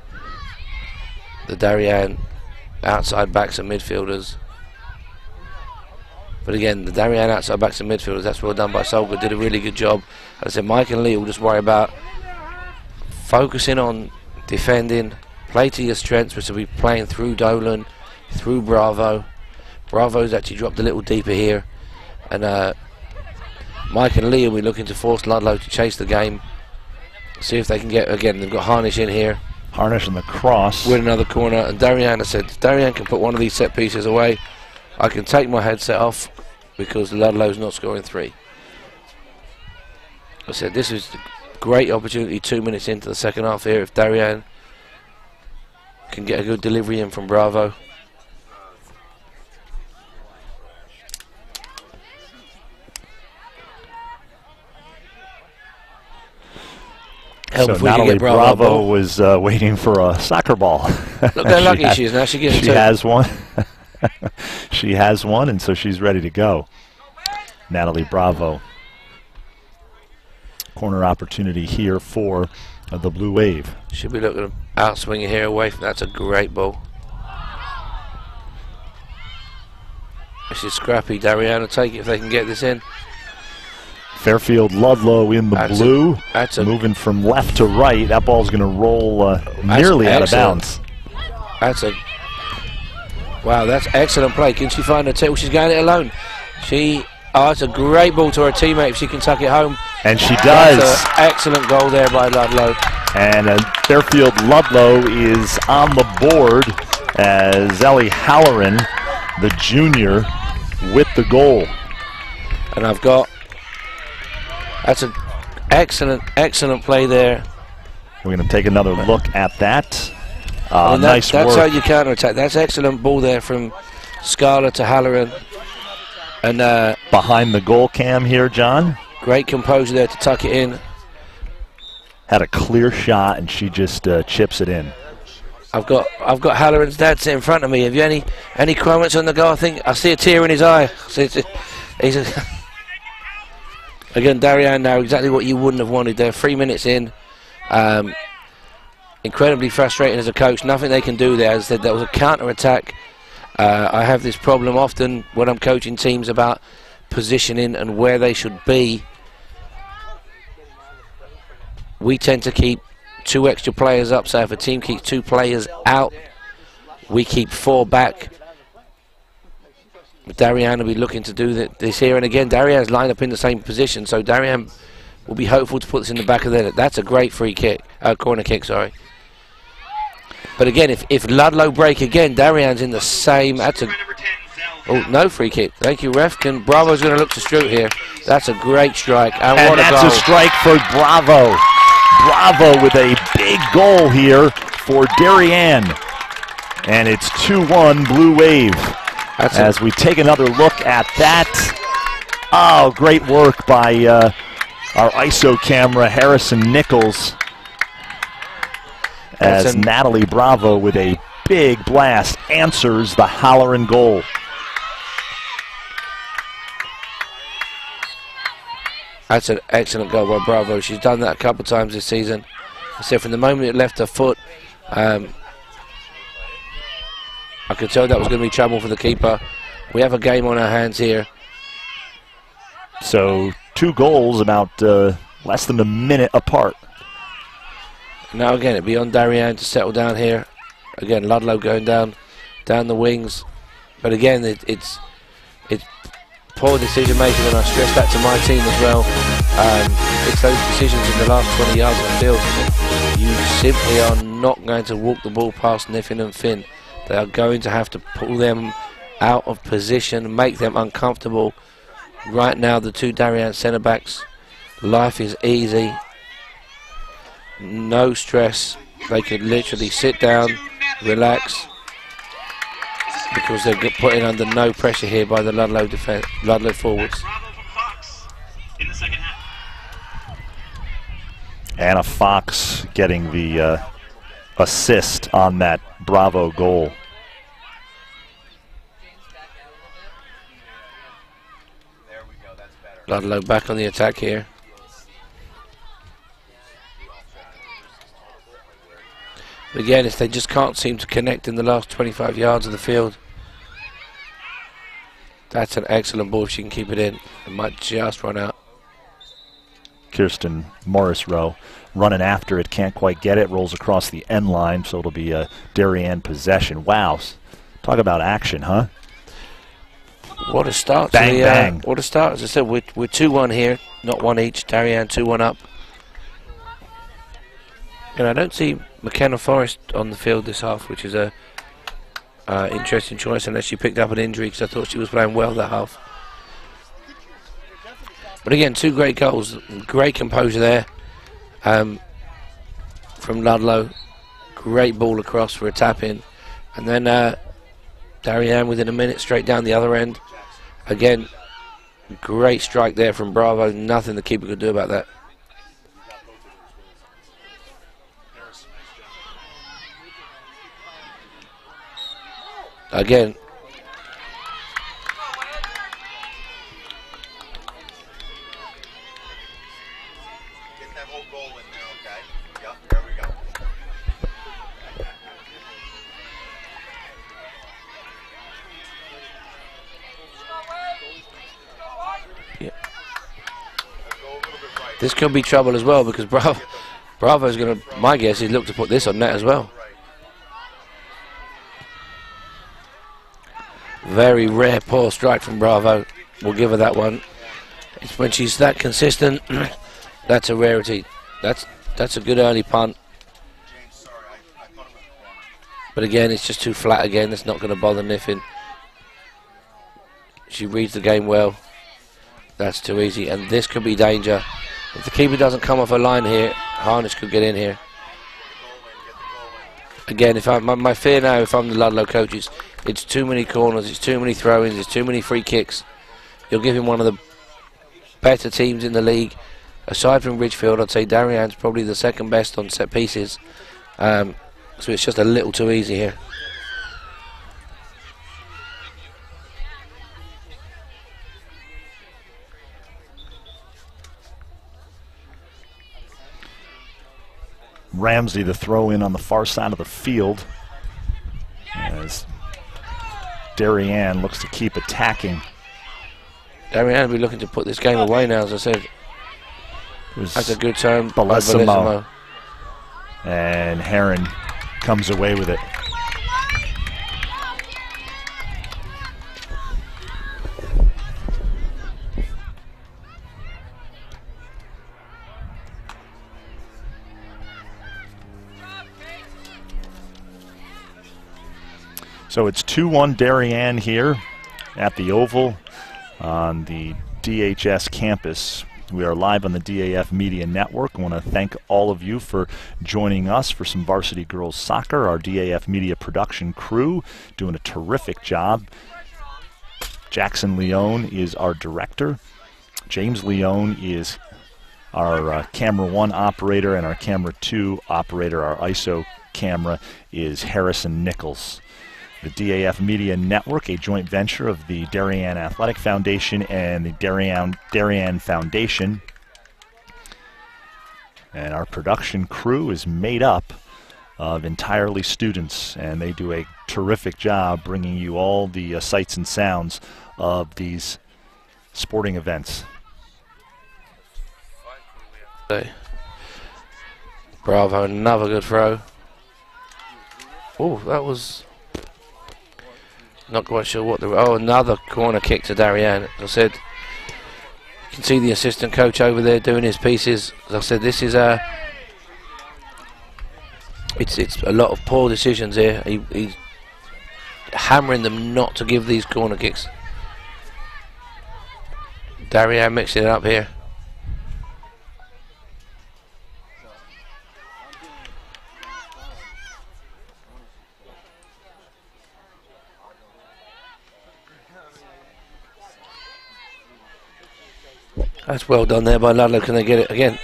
the Darien outside backs and midfielders. But again, the Darien outside backs and midfielders, that's well done by Solga, did a really good job. As I said, Mike and Lee will just worry about focusing on defending, play to your strengths, which will be playing through Dolan, through Bravo. Bravo's actually dropped a little deeper here. And Mike and Lee will be looking to force Ludlowe to chase the game. See if they can get, again, they've got Harnish in here. Harnish in the cross. With another corner. And Darien, I said, if Darien can put one of these set pieces away, I can take my headset off because Ludlowe's not scoring 3. I said, this is a great opportunity 2 minutes into the second half here. If Darien can get a good delivery in from Bravo. So not only Bravo was waiting for a soccer ball. Look how lucky she is now. She gets She has one. She has one, and so she's ready to go. Natalie Bravo. Corner opportunity here for the Blue Wave. Should be looking out swinging here away from. That's a great ball. This is scrappy. Darien will take it if they can get this in. Fairfield Ludlowe in the blue, moving from left to right. That ball's going to roll nearly out of bounds. Wow, that's excellent play. Can she find her tail? She's going it alone. It's a great ball to her teammate if she can tuck it home. And she does. That's an excellent goal there by Ludlowe. And Fairfield Ludlowe is on the board as Ellie Halloran, the junior, with the goal. And that's an excellent play there. We're going to take another look at that. Nice work. That's how you counter-attack. That's excellent ball there from Scarlett to Halloran. And behind the goal cam here, John. Great composure there to tuck it in. Had a clear shot, and she just chips it in. I've got Halloran's dad sitting in front of me. Have you any comments on the goal? I think I see a tear in his eye. Again, Darien now exactly what you wouldn't have wanted there. 3 minutes in. Incredibly frustrating as a coach. Nothing they can do there. As I said, that was a counter-attack. I have this problem often when I'm coaching teams about positioning and where they should be. We tend to keep 2 extra players up, so if a team keeps 2 players out, we keep 4 back. Darien will be looking to do this here, and again, Darien's lined up in the same position, so Darien will be hopeful to put this in the back of the net. That's a great free kick, corner kick, sorry. But again, if Ludlowe break again, Darien's in the same. No free kick. Thank you, ref. Bravo's going to look to Stroot here. That's a great strike, and what a goal! That's a strike for Bravo. Bravo with a big goal here for Darien, and it's 2-1 Blue Wave. As we take another look at that. Oh, great work by our ISO camera, Harrison Nichols, as Natalie Bravo with a big blast answers the Halloran goal. That's an excellent goal by Bravo. She's done that a couple of times this season. I said from the moment it left her foot, I could tell that was going to be trouble for the keeper. We have a game on our hands here. So 2 goals about less than a minute apart. Now again, it'd be on Darien to settle down here. Again, Ludlowe going down the wings. But again, it's poor decision making, and I stress that to my team as well. It's those decisions in the last 20 yards of the field. You simply are not going to walk the ball past Niffin and Finn. They are going to have to pull them out of position, make them uncomfortable. Right now, the two Darien centre backs, life is easy. No stress. They could literally sit down, relax, because they're put in under no pressure here by the Ludlowe forwards. Anna Fox getting the assist on that Bravo goal. Ludlowe back on the attack here. But again, if they just can't seem to connect in the last 25 yards of the field, that's an excellent ball if she can keep it in. It might just run out. Kirsten Morris-Rowe running after it, can't quite get it, rolls across the end line, so it'll be a Darien possession. Wow, talk about action, huh? What a start. Bang, bang. What a start. As I said, we're 2-1 here, not one each. Darien 2-1 up. And I don't see McKenna Forrest on the field this half, which is a interesting choice, unless she picked up an injury, because I thought she was playing well that half. But again, two great goals, great composure there from Ludlowe. Great ball across for a tap in, and then Darien within a minute straight down the other end. Again, great strike there from Bravo. Nothing the keeper could do about that. Again, Get that whole goal in there, okay? Yep, there we go. yeah. This could be trouble as well, because Bravo's going to, my guess is, look to put this on net as well. Very rare poor strike from Bravo. We'll give her that one. It's when she's that consistent. That's a rarity. That's a good early punt. But again, it's just too flat again. That's not going to bother Niffin. She reads the game well. That's too easy. And this could be danger. If the keeper doesn't come off her line here, Harnish could get in here. Again, if my fear now, if I'm the Ludlowe coaches, it's too many corners, it's too many throw-ins, it's too many free kicks. You'll give him one of the better teams in the league. Aside from Ridgefield, I'd say Darien's probably the second best on set pieces. So it's just a little too easy here. Ramsey, the throw in on the far side of the field, as Darien looks to keep attacking. Darien will be looking to put this game away now, as I said. That's a good turn. Bellissimo. And Heron comes away with it. So it's 2-1 Darien here at the Oval on the DHS campus. We are live on the DAF Media Network. I want to thank all of you for joining us for some Varsity Girls Soccer. Our DAF Media production crew doing a terrific job. Jackson Leone is our director. James Leone is our camera 1 operator, and our camera 2 operator, our ISO camera, is Harrison Nichols. The DAF Media Network, a joint venture of the Darien Athletic Foundation and the Darien Foundation. And our production crew is made up of entirely students, and they do a terrific job bringing you all the sights and sounds of these sporting events. Bravo, another good throw. Oh, that was not quite sure what the. Oh, another corner kick to Darien. As I said, you can see the assistant coach over there doing his pieces. As I said, this is it's a lot of poor decisions here. He's hammering them not to give these corner kicks. Darien mixing it up here. That's well done there by Ludlowe. Can they get it again?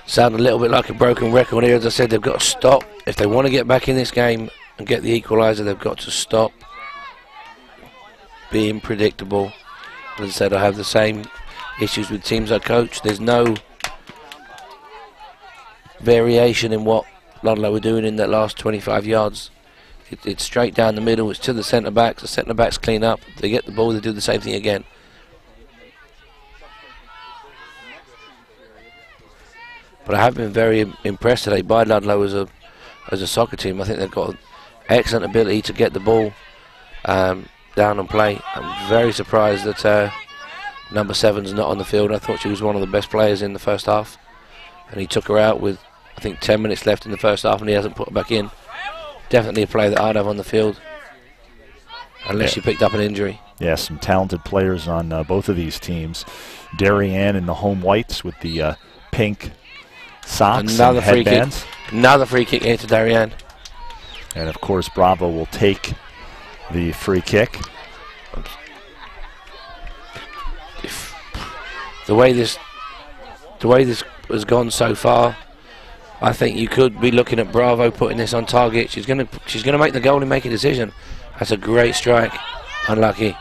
Sound a little bit like a broken record here. As I said, they've got to stop. If they want to get back in this game and get the equaliser, they've got to stop being predictable. As I said, I have the same issues with teams I coach. There's no variation in what Ludlowe were doing in that last 25 yards. It's straight down the middle. It's to the centre backs. The centre backs clean up. They get the ball. They do the same thing again. But I have been very impressed today by Ludlowe as a soccer team. I think they've got excellent ability to get the ball down and play. I'm very surprised that number 7's not on the field. I thought she was one of the best players in the first half, and he took her out with I think 10 minutes left in the first half, and he hasn't put her back in. Definitely a player that I'd have on the field, unless she picked up an injury. Yeah, some talented players on both of these teams. Darien in the home whites with the pink socks Another and free headbands. kick. Another free kick here to Darien. And of course Bravo will take the free kick. The way this has gone so far, I think you could be looking at Bravo putting this on target. She's gonna make the goal and make a decision. That's a great strike. Unlucky.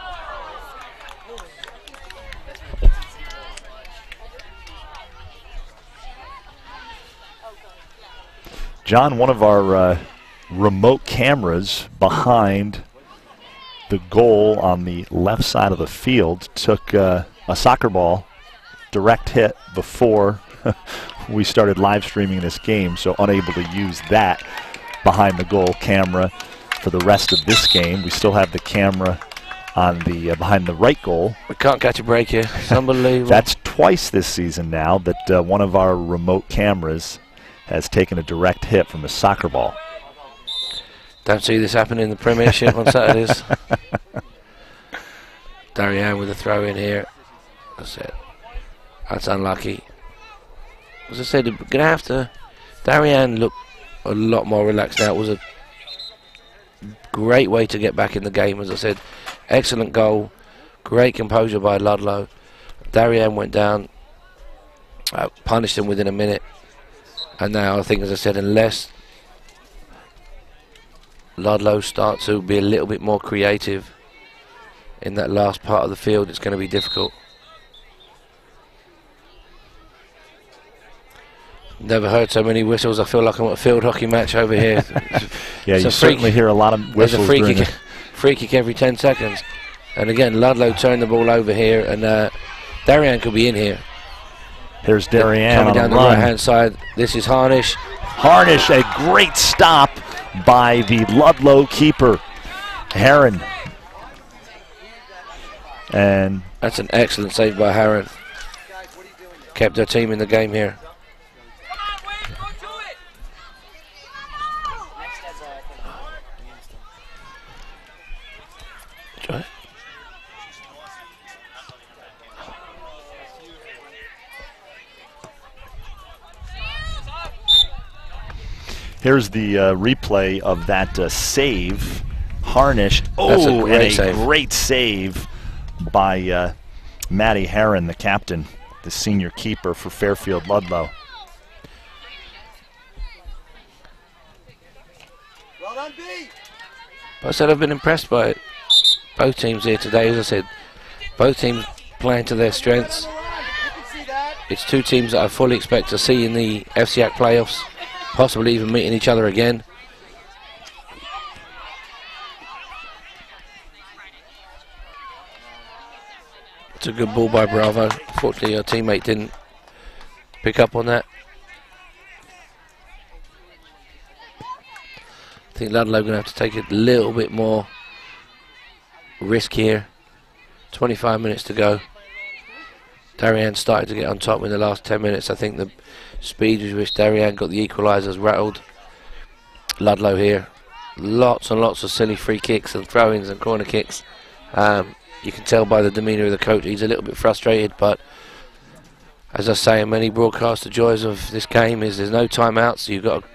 John, one of our remote cameras behind the goal on the left side of the field took a soccer ball direct hit before we started live streaming this game, so unable to use that behind the goal camera for the rest of this game. We still have the camera on the behind the right goal. We can't catch a break here. It's unbelievable. That's twice this season now that one of our remote cameras has taken a direct hit from a soccer ball. Don't see this happen in the Premiership on Saturdays. Darien with a throw in here. That's it. That's unlucky. As I said, we're going to have to. Darien looked a lot more relaxed now. It was a great way to get back in the game. As I said, excellent goal. Great composure by Ludlowe. Darien went down, punished him within a minute. And now I think, as I said, unless Ludlowe start to be a little bit more creative in that last part of the field, it's going to be difficult. Never heard so many whistles. I feel like I'm at a field hockey match over here. Yeah, you certainly hear a lot of whistles. There's a free kick every 10 seconds. And again, Ludlowe turned the ball over here, and Darien could be in here. Here's Darien coming down the run. right-hand side. This is Harnish. Harnish, a great stop by the Ludlowe keeper, Heron. And that's an excellent save by Heron. Kept their team in the game here. Here's the replay of that save. Harnish. That's Oh, great and a great save by Maddie Heron, the captain, the senior keeper for Fairfield Ludlowe. Well done, B. I said I've been impressed by both teams here today. As I said, both teams playing to their strengths. It's two teams that I fully expect to see in the FCIAC playoffs, possibly even meeting each other again. It's a good ball by Bravo. Unfortunately, our teammate didn't pick up on that. I think Ludlow going to have to take a little bit more risk here. 25 minutes to go. Darien started to get on top in the last 10 minutes. I think the speed with which Darien got the equalisers rattled Ludlow here. Lots and lots of silly free kicks and throw-ins and corner kicks. You can tell by the demeanour of the coach he's a little bit frustrated, but as I say in many broadcasts, the joys of this game is there's no timeouts, so you've got to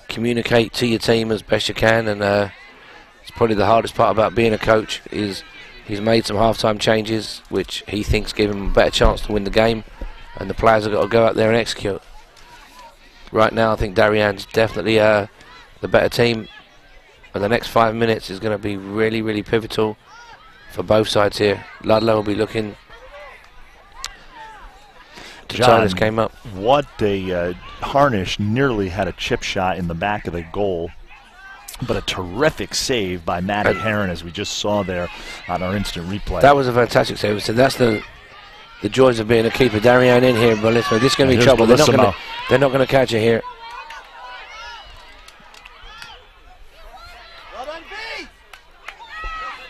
communicate to your team as best you can, and it's probably the hardest part about being a coach is he's made some half-time changes which he thinks give him a better chance to win the game, and the players have got to go out there and execute. Right now I think Darien's definitely the better team, and the next 5 minutes is going to be really, really pivotal for both sides here. Ludlow will be looking to tie this game up. What a Harnish nearly had a chip shot in the back of the goal, but a terrific save by Matty Heron, as we just saw there on our instant replay. That was a fantastic save. So that's the joys of being a keeper. Darien in here, but listen, this is going to be trouble. They're not going to catch it here.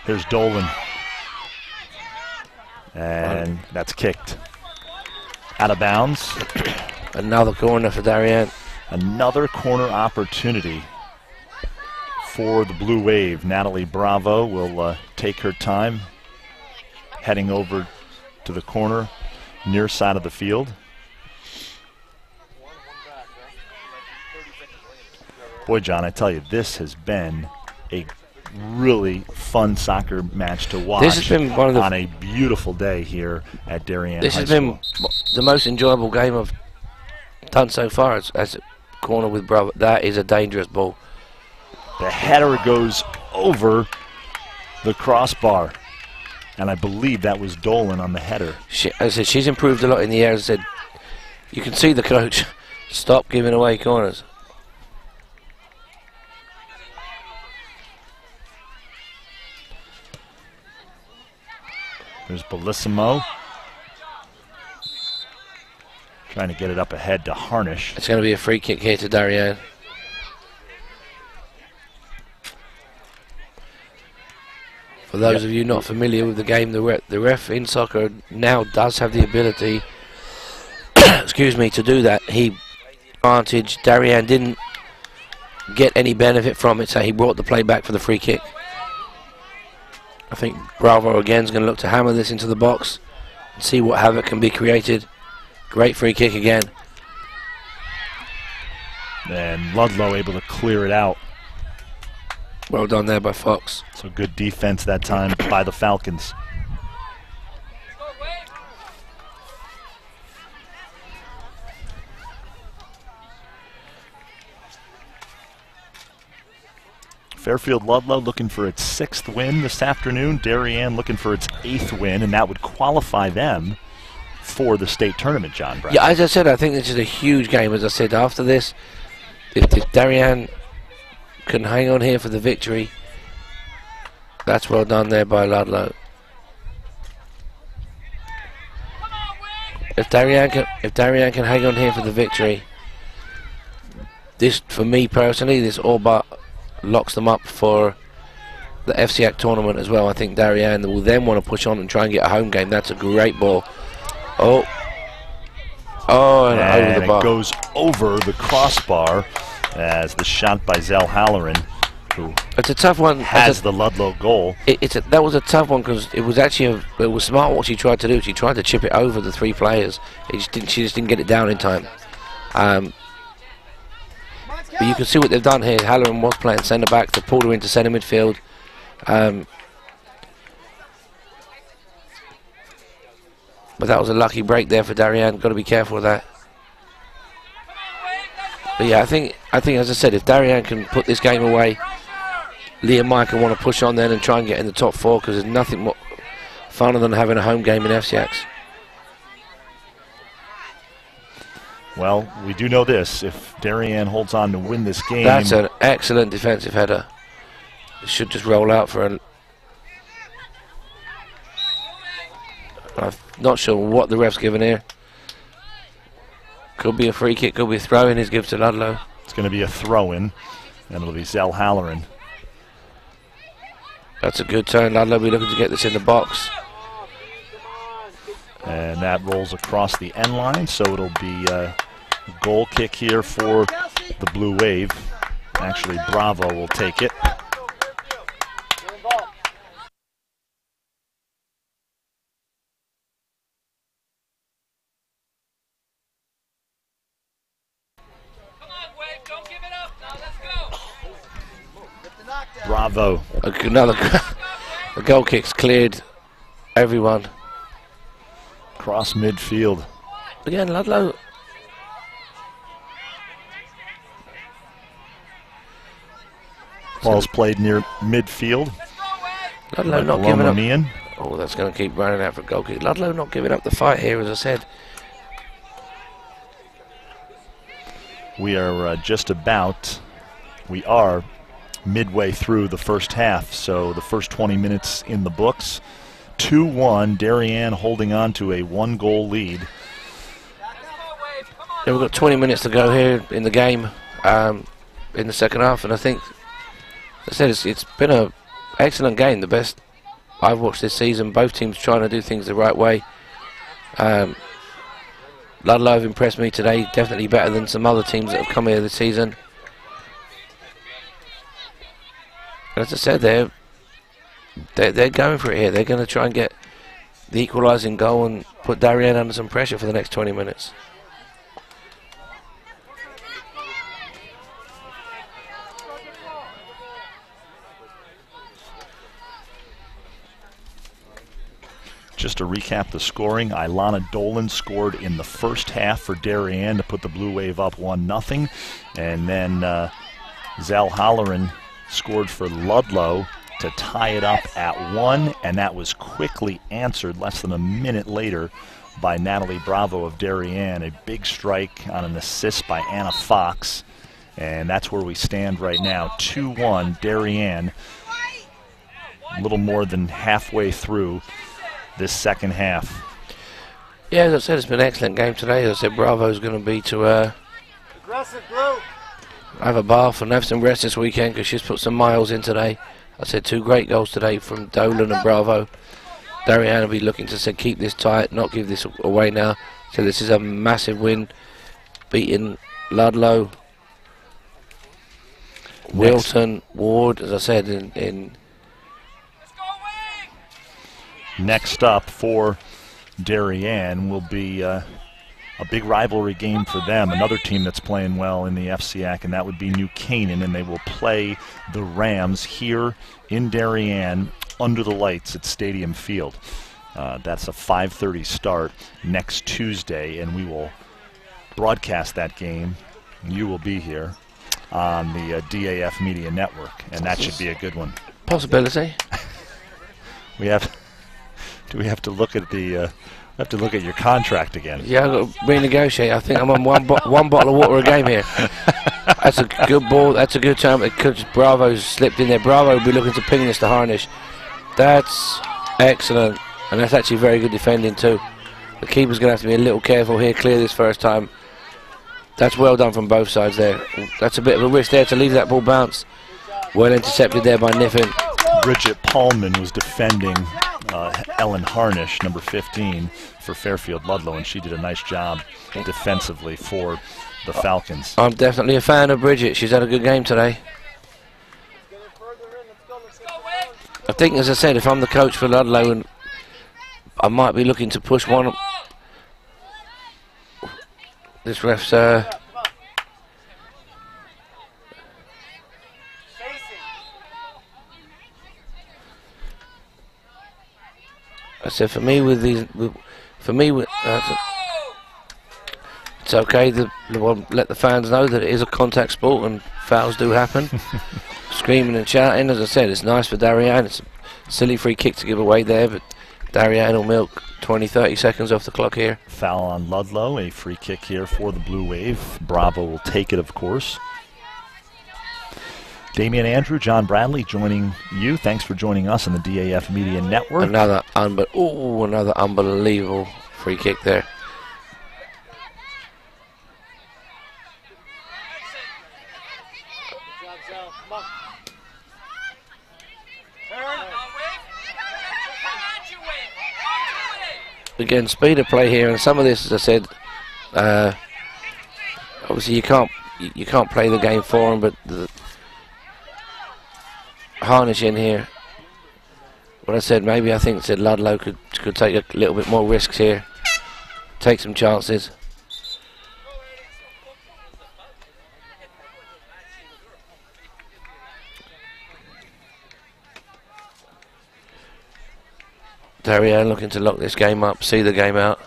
Here's Dolan, and that's kicked out of bounds. Another corner for Darien. Another corner opportunity for the Blue Wave. Natalie Bravo will take her time heading over to the corner near side of the field. Boy, John, I tell you, this has been a really fun soccer match to watch. This has been one of the on a beautiful day here at Darien. This has been the most enjoyable game I've done so far as a corner with Bravo. That is a dangerous ball. The header goes over the crossbar, and I believe that was Dolan on the header. As I said, she's improved a lot in the air. As I said, you can see the coach stop giving away corners. There's Bellissimo trying to get it up ahead to Harnish. It's going to be a free kick here to Darien. For those of you not familiar with the game, the ref in soccer now does have the ability excuse me, to do that. He advantage. Darien didn't get any benefit from it, so he brought the play back for the free kick. I think Bravo again is going to look to hammer this into the box and see what havoc can be created. Great free kick again. And Ludlow able to clear it out. Well done there by Fox. So good defense that time by the Falcons. Fairfield Ludlowe looking for its 6th win this afternoon. Darien looking for its 8th win, and that would qualify them for the state tournament, John Brown. Yeah, as I said, I think this is a huge game. As I said, after this, if Darien can hang on here for the victory, that's well done there by Ludlow. If Darien can hang on here for the victory, this, for me personally, this all but locks them up for the FCIAC tournament as well. I think Darien will then want to push on and try and get a home game. That's a great ball. Oh, and over the bar. It goes over the crossbar as the shot by Zell Halloran, who it's a tough one, has the Ludlow goal. That was a tough one because it was actually it was smart what she tried to do. She tried to chip it over the 3 players. She just didn't get it down in time. But you can see what they've done here. Halloran was playing centre back to pull her into centre midfield. But that was a lucky break there for Darien. Got to be careful with that. But yeah, I think as I said, if Darien can put this game away, Lee and Mike will want to push on then and try and get in the top 4, because there's nothing more funner than having a home game in FCIACs. Well, we do know this: if Darien holds on to win this game, that's an excellent defensive header. It should just roll out for a. I'm not sure what the ref's given here. Could be a free kick, could be a throw-in. His gives to Ludlowe. It's going to be a throw-in, and it'll be Zell Halloran. That's a good turn. Ludlowe will be looking to get this in the box. And that rolls across the end line, so it'll be a goal kick here for the Blue Wave. Actually, Bravo will take it. Bravo. Another the goal kick's cleared everyone. Cross midfield. Again, Ludlowe. Ball's played near midfield. Ludlowe not giving up. Ian. Oh, that's going to keep running out for a goal kick. Ludlowe not giving up the fight here, as I said. We are we are midway through the first half, so the first 20 minutes in the books. 2-1, Darien holding on to a 1-goal lead. Yeah, we've got 20 minutes to go here in the game, in the second half, and I think, as I said, it's been an excellent game, the best I've watched this season. Both teams trying to do things the right way. Ludlowe have impressed me today, definitely better than some other teams that have come here this season. As I said, they're going for it here. They're going to try and get the equalising goal and put Darien under some pressure for the next 20 minutes. Just to recap the scoring, Ilana Dolan scored in the first half for Darien to put the Blue Wave up 1-0. And then Zell Halloran scored for Ludlowe to tie it up at 1, and that was quickly answered less than a minute later by Natalie Bravo of Darien. A big strike on an assist by Anna Fox, and that's where we stand right now. 2-1 Darien, a little more than halfway through this second half. Yeah, as I said, it's been an excellent game today. As I said, Bravo's going to be to have a bath and have some rest this weekend because she's put some miles in today. I said 2 great goals today from Dolan and Bravo. Darien will be looking to keep this tight, not give this away now. So this is a massive win, beating Ludlowe, Wilton, Ward, as I said, in Next up for Darien will be a big rivalry game for them, another team that's playing well in the FCIAC, and that would be New Canaan, and they will play the Rams here in Darien under the lights at Stadium Field. That's a 5:30 start next Tuesday, and we will broadcast that game. You will be here on the DAF Media Network, and that should be a good one. Possibility. Do we have to look at the? Have to look at your contract again. Yeah, I've got to renegotiate. I think I'm on one bottle of water a game here. That's a good ball. That's a good time. Bravo's slipped in there. Bravo will be looking to ping this to Harnish. That's excellent. And that's actually very good defending too. The keeper's going to have to be a little careful here. Clear this first time. That's well done from both sides there. That's a bit of a risk there to leave that ball bounce. Well intercepted there by Niffin. Bridget Paulman was defending Ellen Harnish, number 15, for Fairfield Ludlowe, and she did a nice job defensively for the Falcons. I'm definitely a fan of Bridget. She's had a good game today. I think, as I said, if I'm the coach for Ludlowe, and I might be looking to push one. This ref's I said for me with these, it's okay to let the fans know that it is a contact sport and fouls do happen. Screaming and shouting, as I said, it's nice for Darien. It's a silly free kick to give away there, but Darien will milk 20-30 seconds off the clock here. Foul on Ludlowe, a free kick here for the Blue Wave. Bravo will take it, of course. Damian Andrew, John Bradley joining you. Thanks for joining us on the DAF Media Network. Another unbelievable free kick there. again, speed of play here, and some of this, as I said, obviously you can't play the game for them, but the Harnish in here. What I said, maybe I think said Ludlowe could take a little bit more risks here, take some chances. Darien looking to lock this game up, see the game out.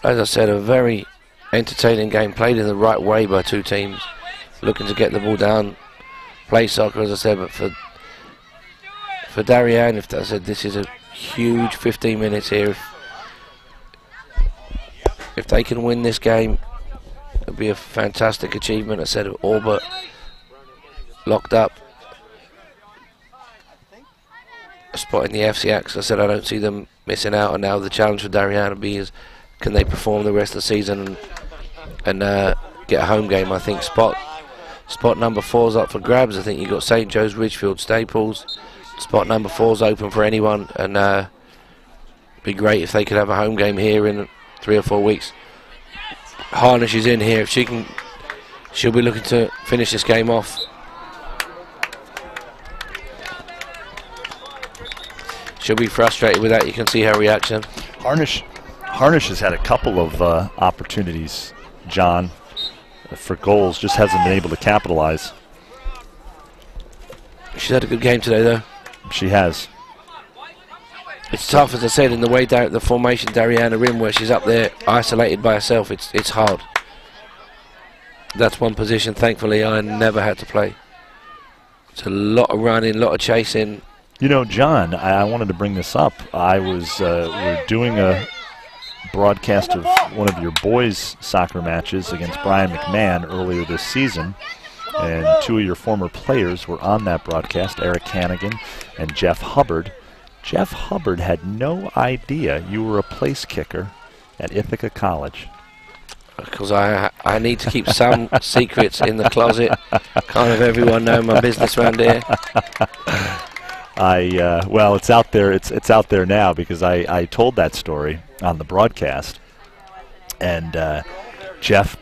As I said, a very entertaining game, played in the right way by two teams, looking to get the ball down, play soccer, as I said. But for Darien, if I said this is a huge 15 minutes here. If they can win this game, it'll be a fantastic achievement. I said all but locked up a spot in the FCIAC. I said I don't see them missing out, and now the challenge for Darien will be is, can they perform the rest of the season and get a home game? I think spot number 4's up for grabs. I think you've got St. Joe's, Ridgefield, Staples. Spot number 4's open for anyone, and be great if they could have a home game here in 3 or 4 weeks. Harnish is in here. If she can, she'll be looking to finish this game off. She'll be frustrated with that. You can see her reaction. Harnish has had a couple of opportunities, John, for goals, just hasn't been able to capitalize. She's had a good game today, though. She has. It's tough, as I said, in the way down the formation Darien are in, where she's up there isolated by herself. It's hard. That's one position, thankfully, I never had to play. It's a lot of running, a lot of chasing. You know, John, I wanted to bring this up. I was we're doing a broadcast of one of your boys' soccer matches against Brian McMahon earlier this season, and 2 of your former players were on that broadcast, Eric Hannigan and Jeff Hubbard. Jeff Hubbard had no idea you were a place kicker at Ithaca College. Because I need to keep some secrets in the closet. Can't have everyone know my business around here. Well, it's out there. It's out there now because I told that story on the broadcast, and Jeff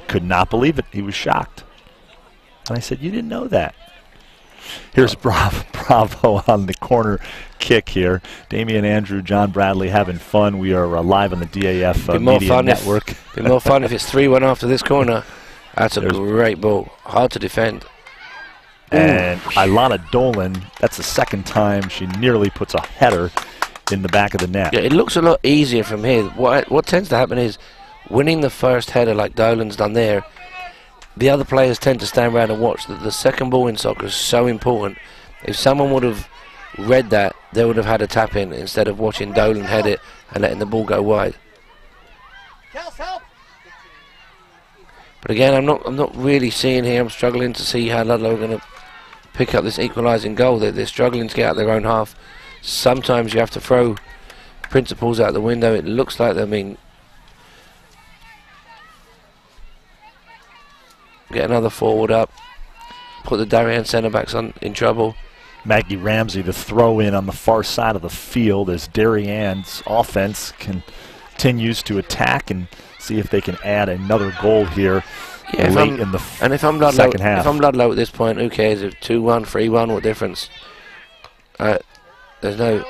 could not believe it. He was shocked, and I said, "You didn't know that." Here's Bravo on the corner kick here. Damian Andrew, John Bradley having fun. We are live on the DAF Media Network. It'd be more fun if it's 3-1 after this corner. That's a great ball. Hard to defend. And Ilana Dolan, that's the second time she nearly puts a header in the back of the net. Yeah, it looks a lot easier from here. What tends to happen is winning the first header like Dolan's done there, the other players tend to stand around and watch. The second ball in soccer is so important. If someone would have read that, they would have had a tap in instead of watching Dolan head it and letting the ball go wide. But again, I'm not really seeing here. I'm struggling to see how Ludlowe are going to pick up this equalising goal. They're struggling to get out their own half. Sometimes you have to throw principles out the window. It looks like get another forward up, put the Darien centre-backs in trouble. Maggie Ramsey, the throw-in on the far side of the field as Darien's offense continues to attack and see if they can add another goal here late in the second half. If I'm Ludlowe at this point, who cares? If 2-1, 3-1, what difference? There's no...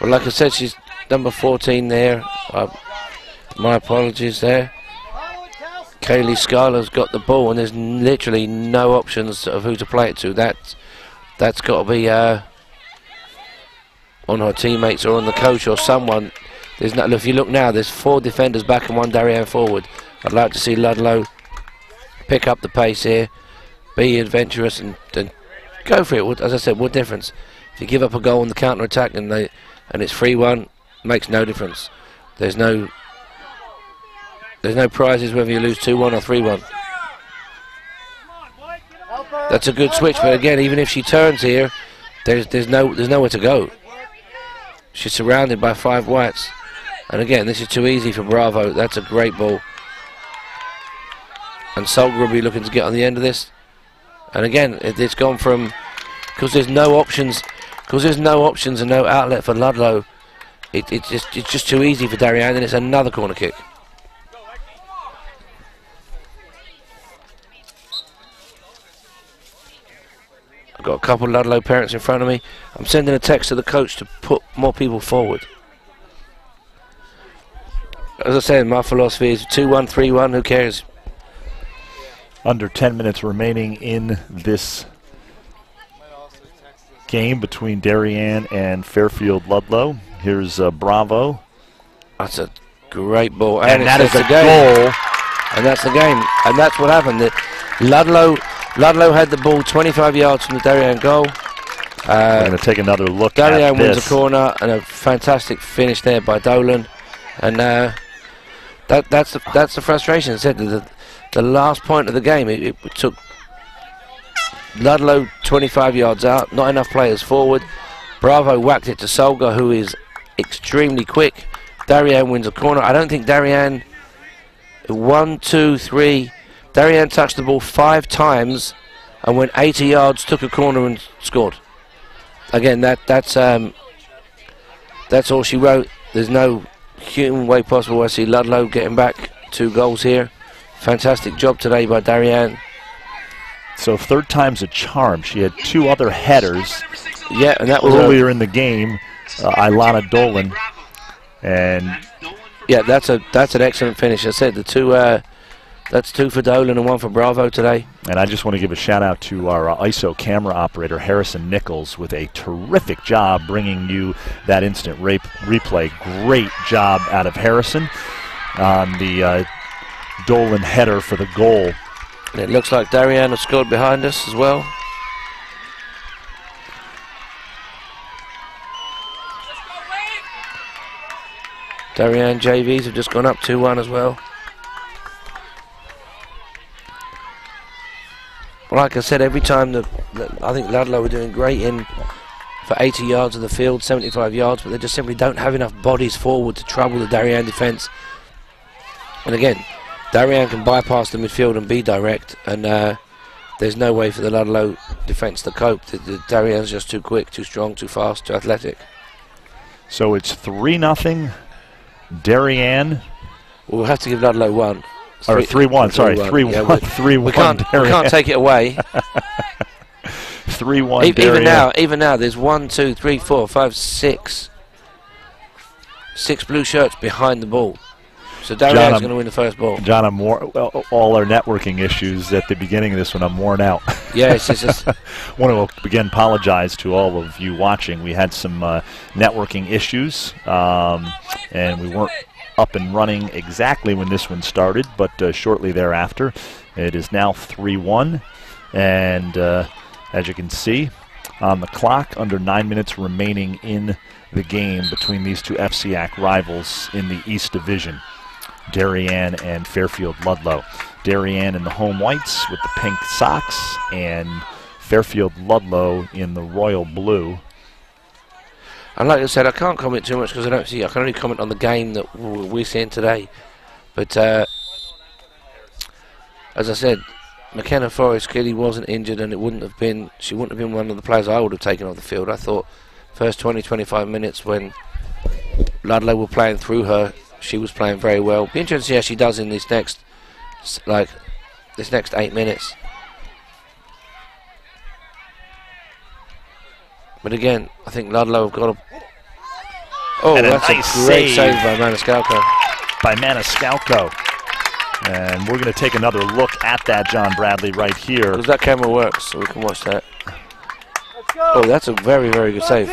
Well, like I said, she's number 14 there. My apologies there. Kaylee Scarler's got the ball, and there's literally no options of who to play it to. That's got to be on her teammates or on the coach or someone. There's no. If you look now, there's 4 defenders back and 1 Darien forward. I'd like to see Ludlowe pick up the pace here, be adventurous, and go for it. As I said, what difference? If you give up a goal on the counter attack and it's 3-1, makes no difference. There's no prizes whether you lose 2-1 or 3-1. That's a good switch, but again, even if she turns here, there's nowhere to go. She's surrounded by 5 whites. And again, this is too easy for Bravo. That's a great ball. And Solga will be looking to get on the end of this. And again, it's gone from, because there's no options, and no outlet for Ludlowe. It's just too easy for Darien, and it's another corner kick. I've got a couple of Ludlowe parents in front of me. I'm sending a text to the coach to put more people forward. As I said, my philosophy is 2-1, 3-1, who cares? Under 10 minutes remaining in this game between Darien and Fairfield Ludlowe. Here's Bravo. That's a great ball. And that is a goal. And that's the game. And that's what happened. Ludlowe had the ball 25 yards from the Darien goal. We're going to take another look at this. Darien wins a corner, and a fantastic finish there by Dolan. And that's the frustration. I said the last point of the game, it took Ludlowe 25 yards out, not enough players forward. Bravo whacked it to Solga, who is extremely quick. Darien wins a corner. I don't think Darien, 1, 2, 3, Darien touched the ball 5 times and went 80 yards, took a corner and scored. Again, that's all she wrote. There's no human way possible I see Ludlowe getting back 2 goals here. Fantastic job today by Darien. So 3rd time's a charm. She had 2 other headers. Yeah, and that was earlier in the game. Ilana Dolan, and yeah, that's an excellent finish. I said the 2. That's 2 for Dolan and 1 for Bravo today. And I just want to give a shout out to our ISO camera operator Harrison Nichols with a terrific job bringing you that instant replay. Great job out of Harrison on the Dolan header for the goal. And it looks like Darien have scored behind us as well. Darien JVs have just gone up 2-1 as well. Well, like I said, every time I think Ludlowe were doing great in for 80 yards of the field, 75 yards, but they just simply don't have enough bodies forward to trouble the Darien defence. And again, Darien can bypass the midfield and be direct, and there's no way for the Ludlowe defence to cope. The Darien's just too quick, too strong, too fast, too athletic. So it's 3-0. Darien. We'll have to give Ludlowe 1. Or 3-1, sorry, 3-1. Yeah, 3-1. We can't take it away. 3-1. Even now, there's 1, 2, 3, 4, 5, 6 blue shirts behind the ball. So Darien's going to win the first ball. John, I'm all our networking issues at the beginning of this one, I'm worn out. Yes, it's want to again apologize to all of you watching. We had some networking issues, and we weren't up and running exactly when this one started, but shortly thereafter. It is now 3-1, and as you can see on the clock, under 9 minutes remaining in the game between these 2 FCIAC rivals in the East Division, Darien and Fairfield Ludlowe. Darien in the home whites with the pink socks, and Fairfield Ludlowe in the royal blue. And like I said, I can't comment too much because I can only comment on the game that we're seeing today. But as I said, McKenna Forrest clearly wasn't injured, and she wouldn't have been one of the players I would have taken off the field. I thought first 20-25 minutes when Ludlowe were playing through her, she was playing very well. Be interesting to see how she does in this next 8 minutes. But again, I think Ludlowe have got a... Oh, and that's a great save by Maniscalco. And we're going to take another look at that, John Bradley, right here. Because that camera works, so we can watch that. Oh, that's a very, very good save.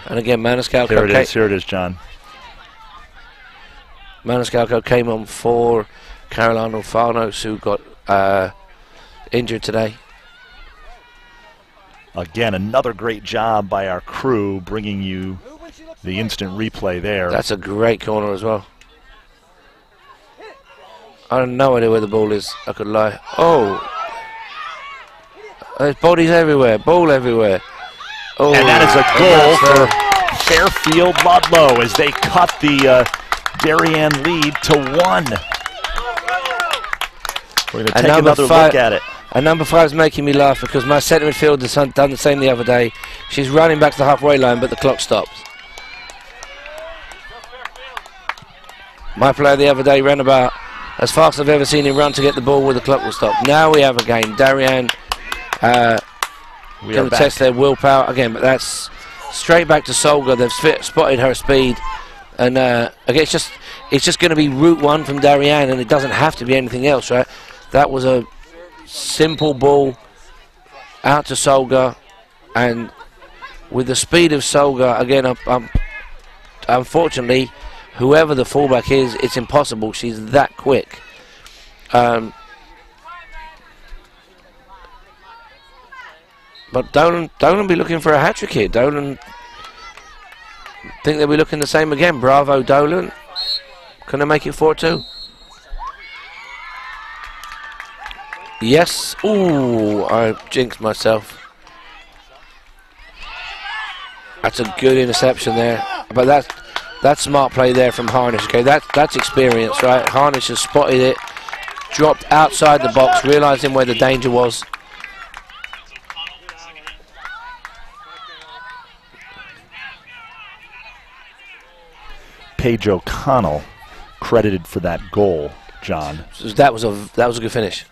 And again, Maniscalco... Here it is, John. Maniscalco came on for Caroline Alfanos, who got injured today. Again, another great job by our crew bringing you the instant replay there. That's a great corner as well. I have no idea where the ball is, I could lie. Oh! There's bodies everywhere, ball everywhere. Oh, and that is a goal for Fairfield Ludlowe as they cut the Darien lead to 1. We're going to take another look at it. And number 5 is making me laugh because my centre midfielder's done the same the other day. She's running back to the halfway line, but the clock stops. My player the other day ran about as fast as I've ever seen him run to get the ball where the clock will stop. Now we have a game. Darien going to test their willpower again, but that's straight back to Solga. They've spotted her speed, and again, it's just going to be route 1 from Darien, and it doesn't have to be anything else, right? That was a simple ball out to Solga, and with the speed of Solga, again, unfortunately, whoever the fullback is, it's impossible. She's that quick. But Dolan be looking for a hat-trick here. Dolan think they'll be looking the same again. Bravo, Dolan. Can they make it 4-2? Yes. Ooh, I jinxed myself. That's a good interception there. But that's smart play there from Harnish. Okay, that's experience, right? Harnish has spotted it, dropped outside the box, realising where the danger was. Paige O'Connell credited for that goal, John. So that was a good finish.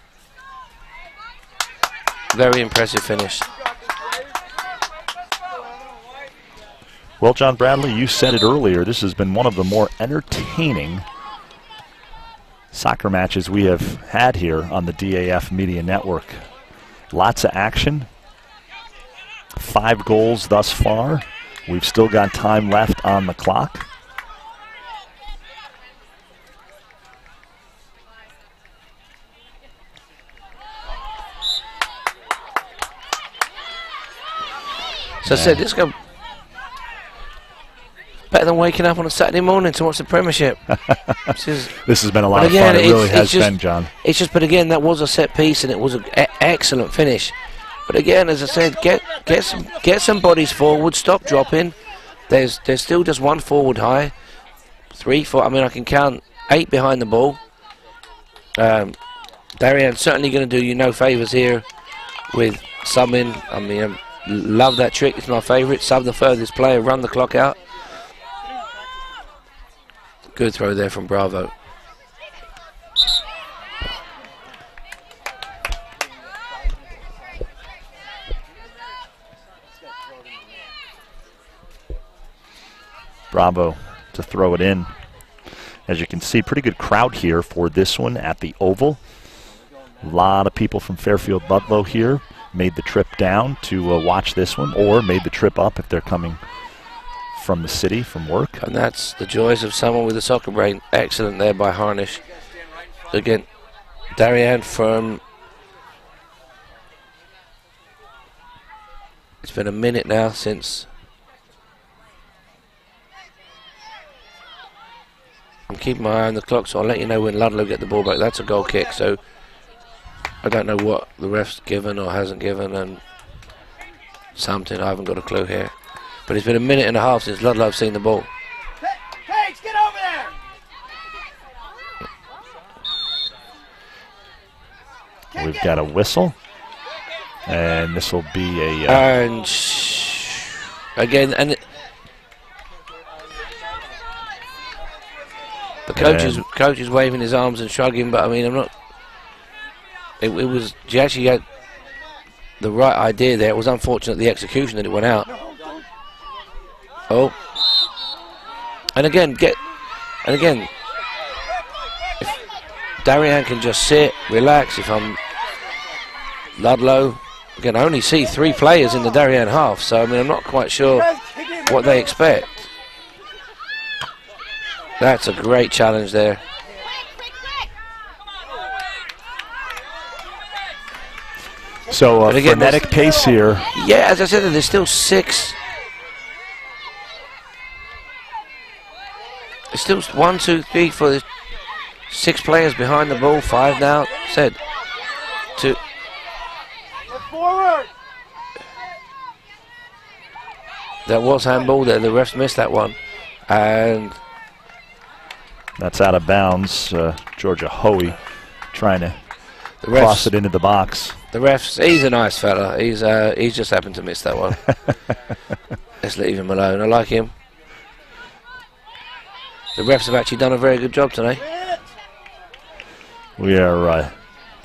Very impressive finish. Well, John Bradley, you said it earlier. This has been one of the more entertaining soccer matches we have had here on the DAF Media Network. Lots of action. 5 goals thus far. We've still got time left on the clock. So I said, this go better than waking up on a Saturday morning to watch the Premiership. This has been a lot of fun. It really has been, John. It's just, but again, that was a set piece and it was an excellent finish. But again, as I said, get some bodies forward, stop dropping. There's still just 1 forward high, 3, 4. I mean, I can count 8 behind the ball. Darien's certainly going to do you no favours here with subbing. I mean, love that trick. It's my favourite. Sub the furthest player, run the clock out. Good throw there from Bravo. Bravo to throw it in. As you can see, pretty good crowd here for this one at the Oval. A lot of people from Fairfield Ludlowe here made the trip down to watch this one, or made the trip up if they're coming from the city, from work. And that's the joys of someone with a soccer brain. Excellent there by Harnish. Again, Darien firm. It's been a minute now since. I'm keeping my eye on the clock, so I'll let you know when Ludlowe get the ball back. That's a goal kick, so I don't know what the ref's given or hasn't given, and something, I haven't got a clue here. But it's been a minute and a half since Ludlowe've seen the ball. Paige, get over there! We've got a whistle, and this will be a... and again, and the coach is waving his arms and shrugging, but I mean, I'm not... It was, she actually had the right idea there. It was unfortunate the execution that it went out. Oh, and again, if Darien can just sit, relax. If I'm Ludlowe, again, I only see 3 players in the Darien half, so I mean, I'm not quite sure what they expect. That's a great challenge there. So again, frenetic pace here. Yeah, as I said, there's still 6. There's still 1, 2, 3, 4, 6 players behind the ball. 5 now. Said 2. Forward. That was handball there. The refs missed that one. And that's out of bounds. Georgia Hoey trying to cross it into the box. The refs, he's a nice fella. He's just happened to miss that one. Let's leave him alone. I like him. The refs have actually done a very good job today. We are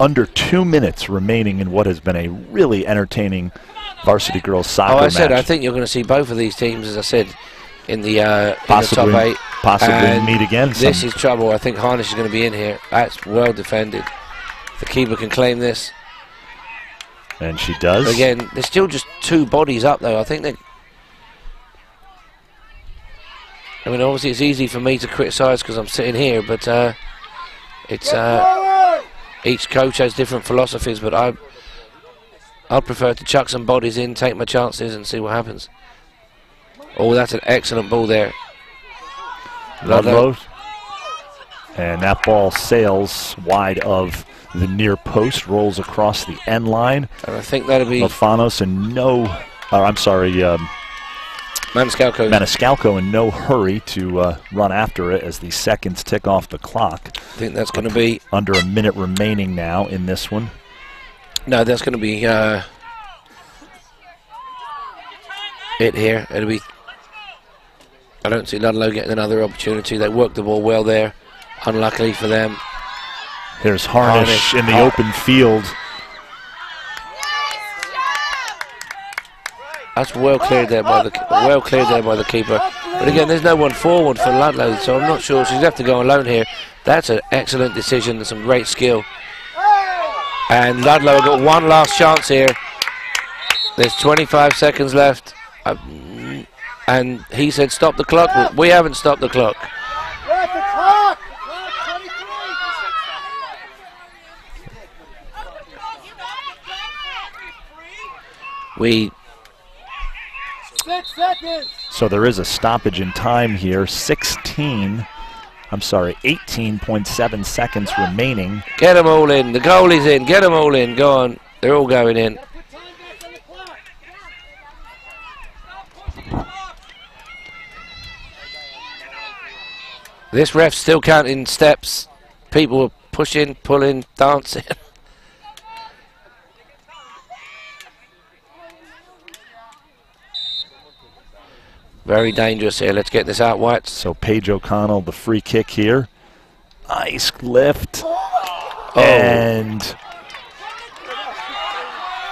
under 2 minutes remaining in what has been a really entertaining varsity girls soccer match. I think you're going to see both of these teams, as I said, in the top 8. Possibly meet again. This is trouble. I think Harnish is going to be in here. That's well defended. The keeper can claim this. And she does. But again, there's still just 2 bodies up, though. I think they... I mean, obviously it's easy for me to criticise because I'm sitting here, but it's each coach has different philosophies, but I'd prefer to chuck some bodies in, take my chances and see what happens. Oh, that's an excellent ball there. Ludlowe. And that ball sails wide of the near post, rolls across the end line. And I think that'll be... Lofanos and Maniscalco in no hurry to run after it as the seconds tick off the clock. I think that's going to be... Under a minute remaining now in this one. No, that's going to be it here. It'll be... I don't see Ludlowe getting another opportunity. They worked the ball well there. Unluckily for them. There's Harnish in the open field. That's well cleared there by the keeper. But again, there's no one forward for Ludlowe, so I'm not sure. She's have to go alone here. That's an excellent decision and some great skill. And Ludlowe got one last chance here. There's 25 seconds left. And he said stop the clock, but we haven't stopped the clock. So there is a stoppage in time here. 18.7 seconds remaining. Get them all in. The goalie's in. Get them all in. Go on. They're all going in. This ref's still counting steps. People are pushing, pulling, dancing. Very dangerous here. Let's get this out, White. So Paige O'Connell, the free kick here. Nice lift. Oh. And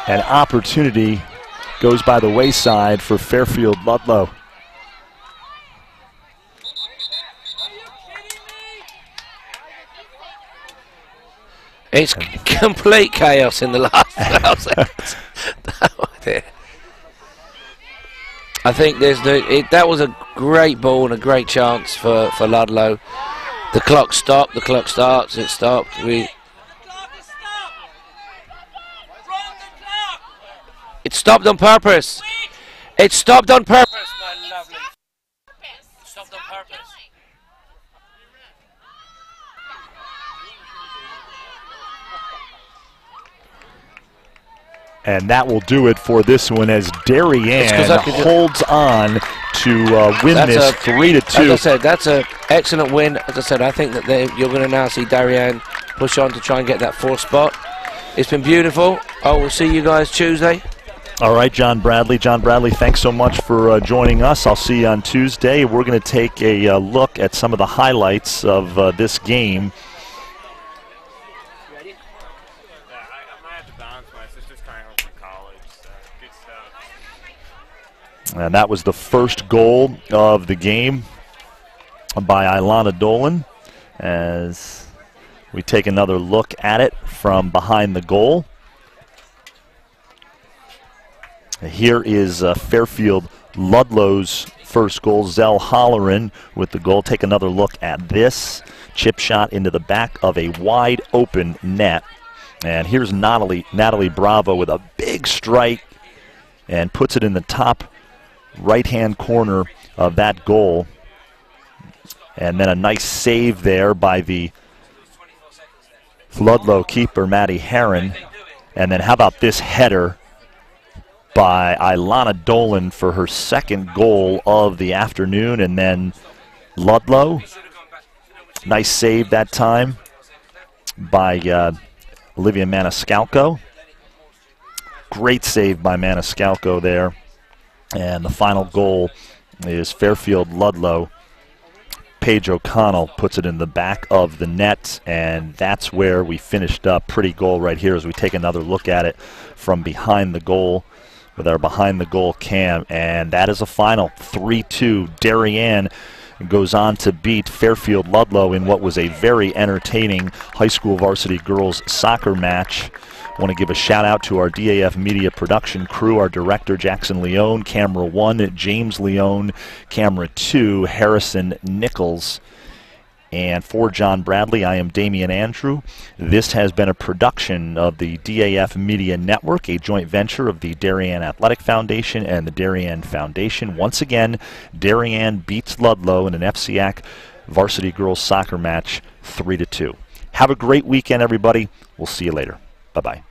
an opportunity goes by the wayside for Fairfield Ludlowe. It's complete chaos in the last 12 seconds. I think that was a great ball and a great chance for Ludlowe. The clock stopped. The clock starts. It stopped. It stopped on purpose. It stopped on purpose, my lovely. It stopped on purpose. And that will do it for this one as Darien holds on to win this 3-2. As I said, that's an excellent win. As I said, I think that you're going to now see Darien push on to try and get that 4th spot. It's been beautiful. I will see you guys Tuesday. All right, John Bradley. John Bradley, thanks so much for joining us. I'll see you on Tuesday. We're going to take a look at some of the highlights of this game. And that was the first goal of the game by Ilana Dolan as we take another look at it from behind the goal. Here is Fairfield Ludlowe's first goal, Zell Holleran with the goal. Take another look at this. Chip shot into the back of a wide open net. And here's Natalie Bravo with a big strike and puts it in the top right-hand corner of that goal. And then a nice save there by the Ludlowe keeper, Maddie Herron. And then how about this header by Ilana Dolan for her second goal of the afternoon. And then Ludlowe, nice save that time by Olivia Maniscalco. Great save by Maniscalco there. And the final goal is Fairfield Ludlowe. Paige O'Connell puts it in the back of the net, and that's where we finished up. Pretty goal right here as we take another look at it from behind the goal with our behind the goal cam. And that is a final 3-2. Darien goes on to beat Fairfield Ludlowe in what was a very entertaining high school varsity girls soccer match. I want to give a shout out to our DAF media production crew, our director Jackson Leone, camera 1 James Leone, camera 2 Harrison Nichols, and for John Bradley, I am Damian Andrew. This has been a production of the DAF Media Network, a joint venture of the Darien Athletic Foundation and the Darien Foundation. Once again, Darien beats Ludlowe in an FCIAC varsity girls soccer match 3-2. Have a great weekend, everybody. We'll see you later. Bye-bye.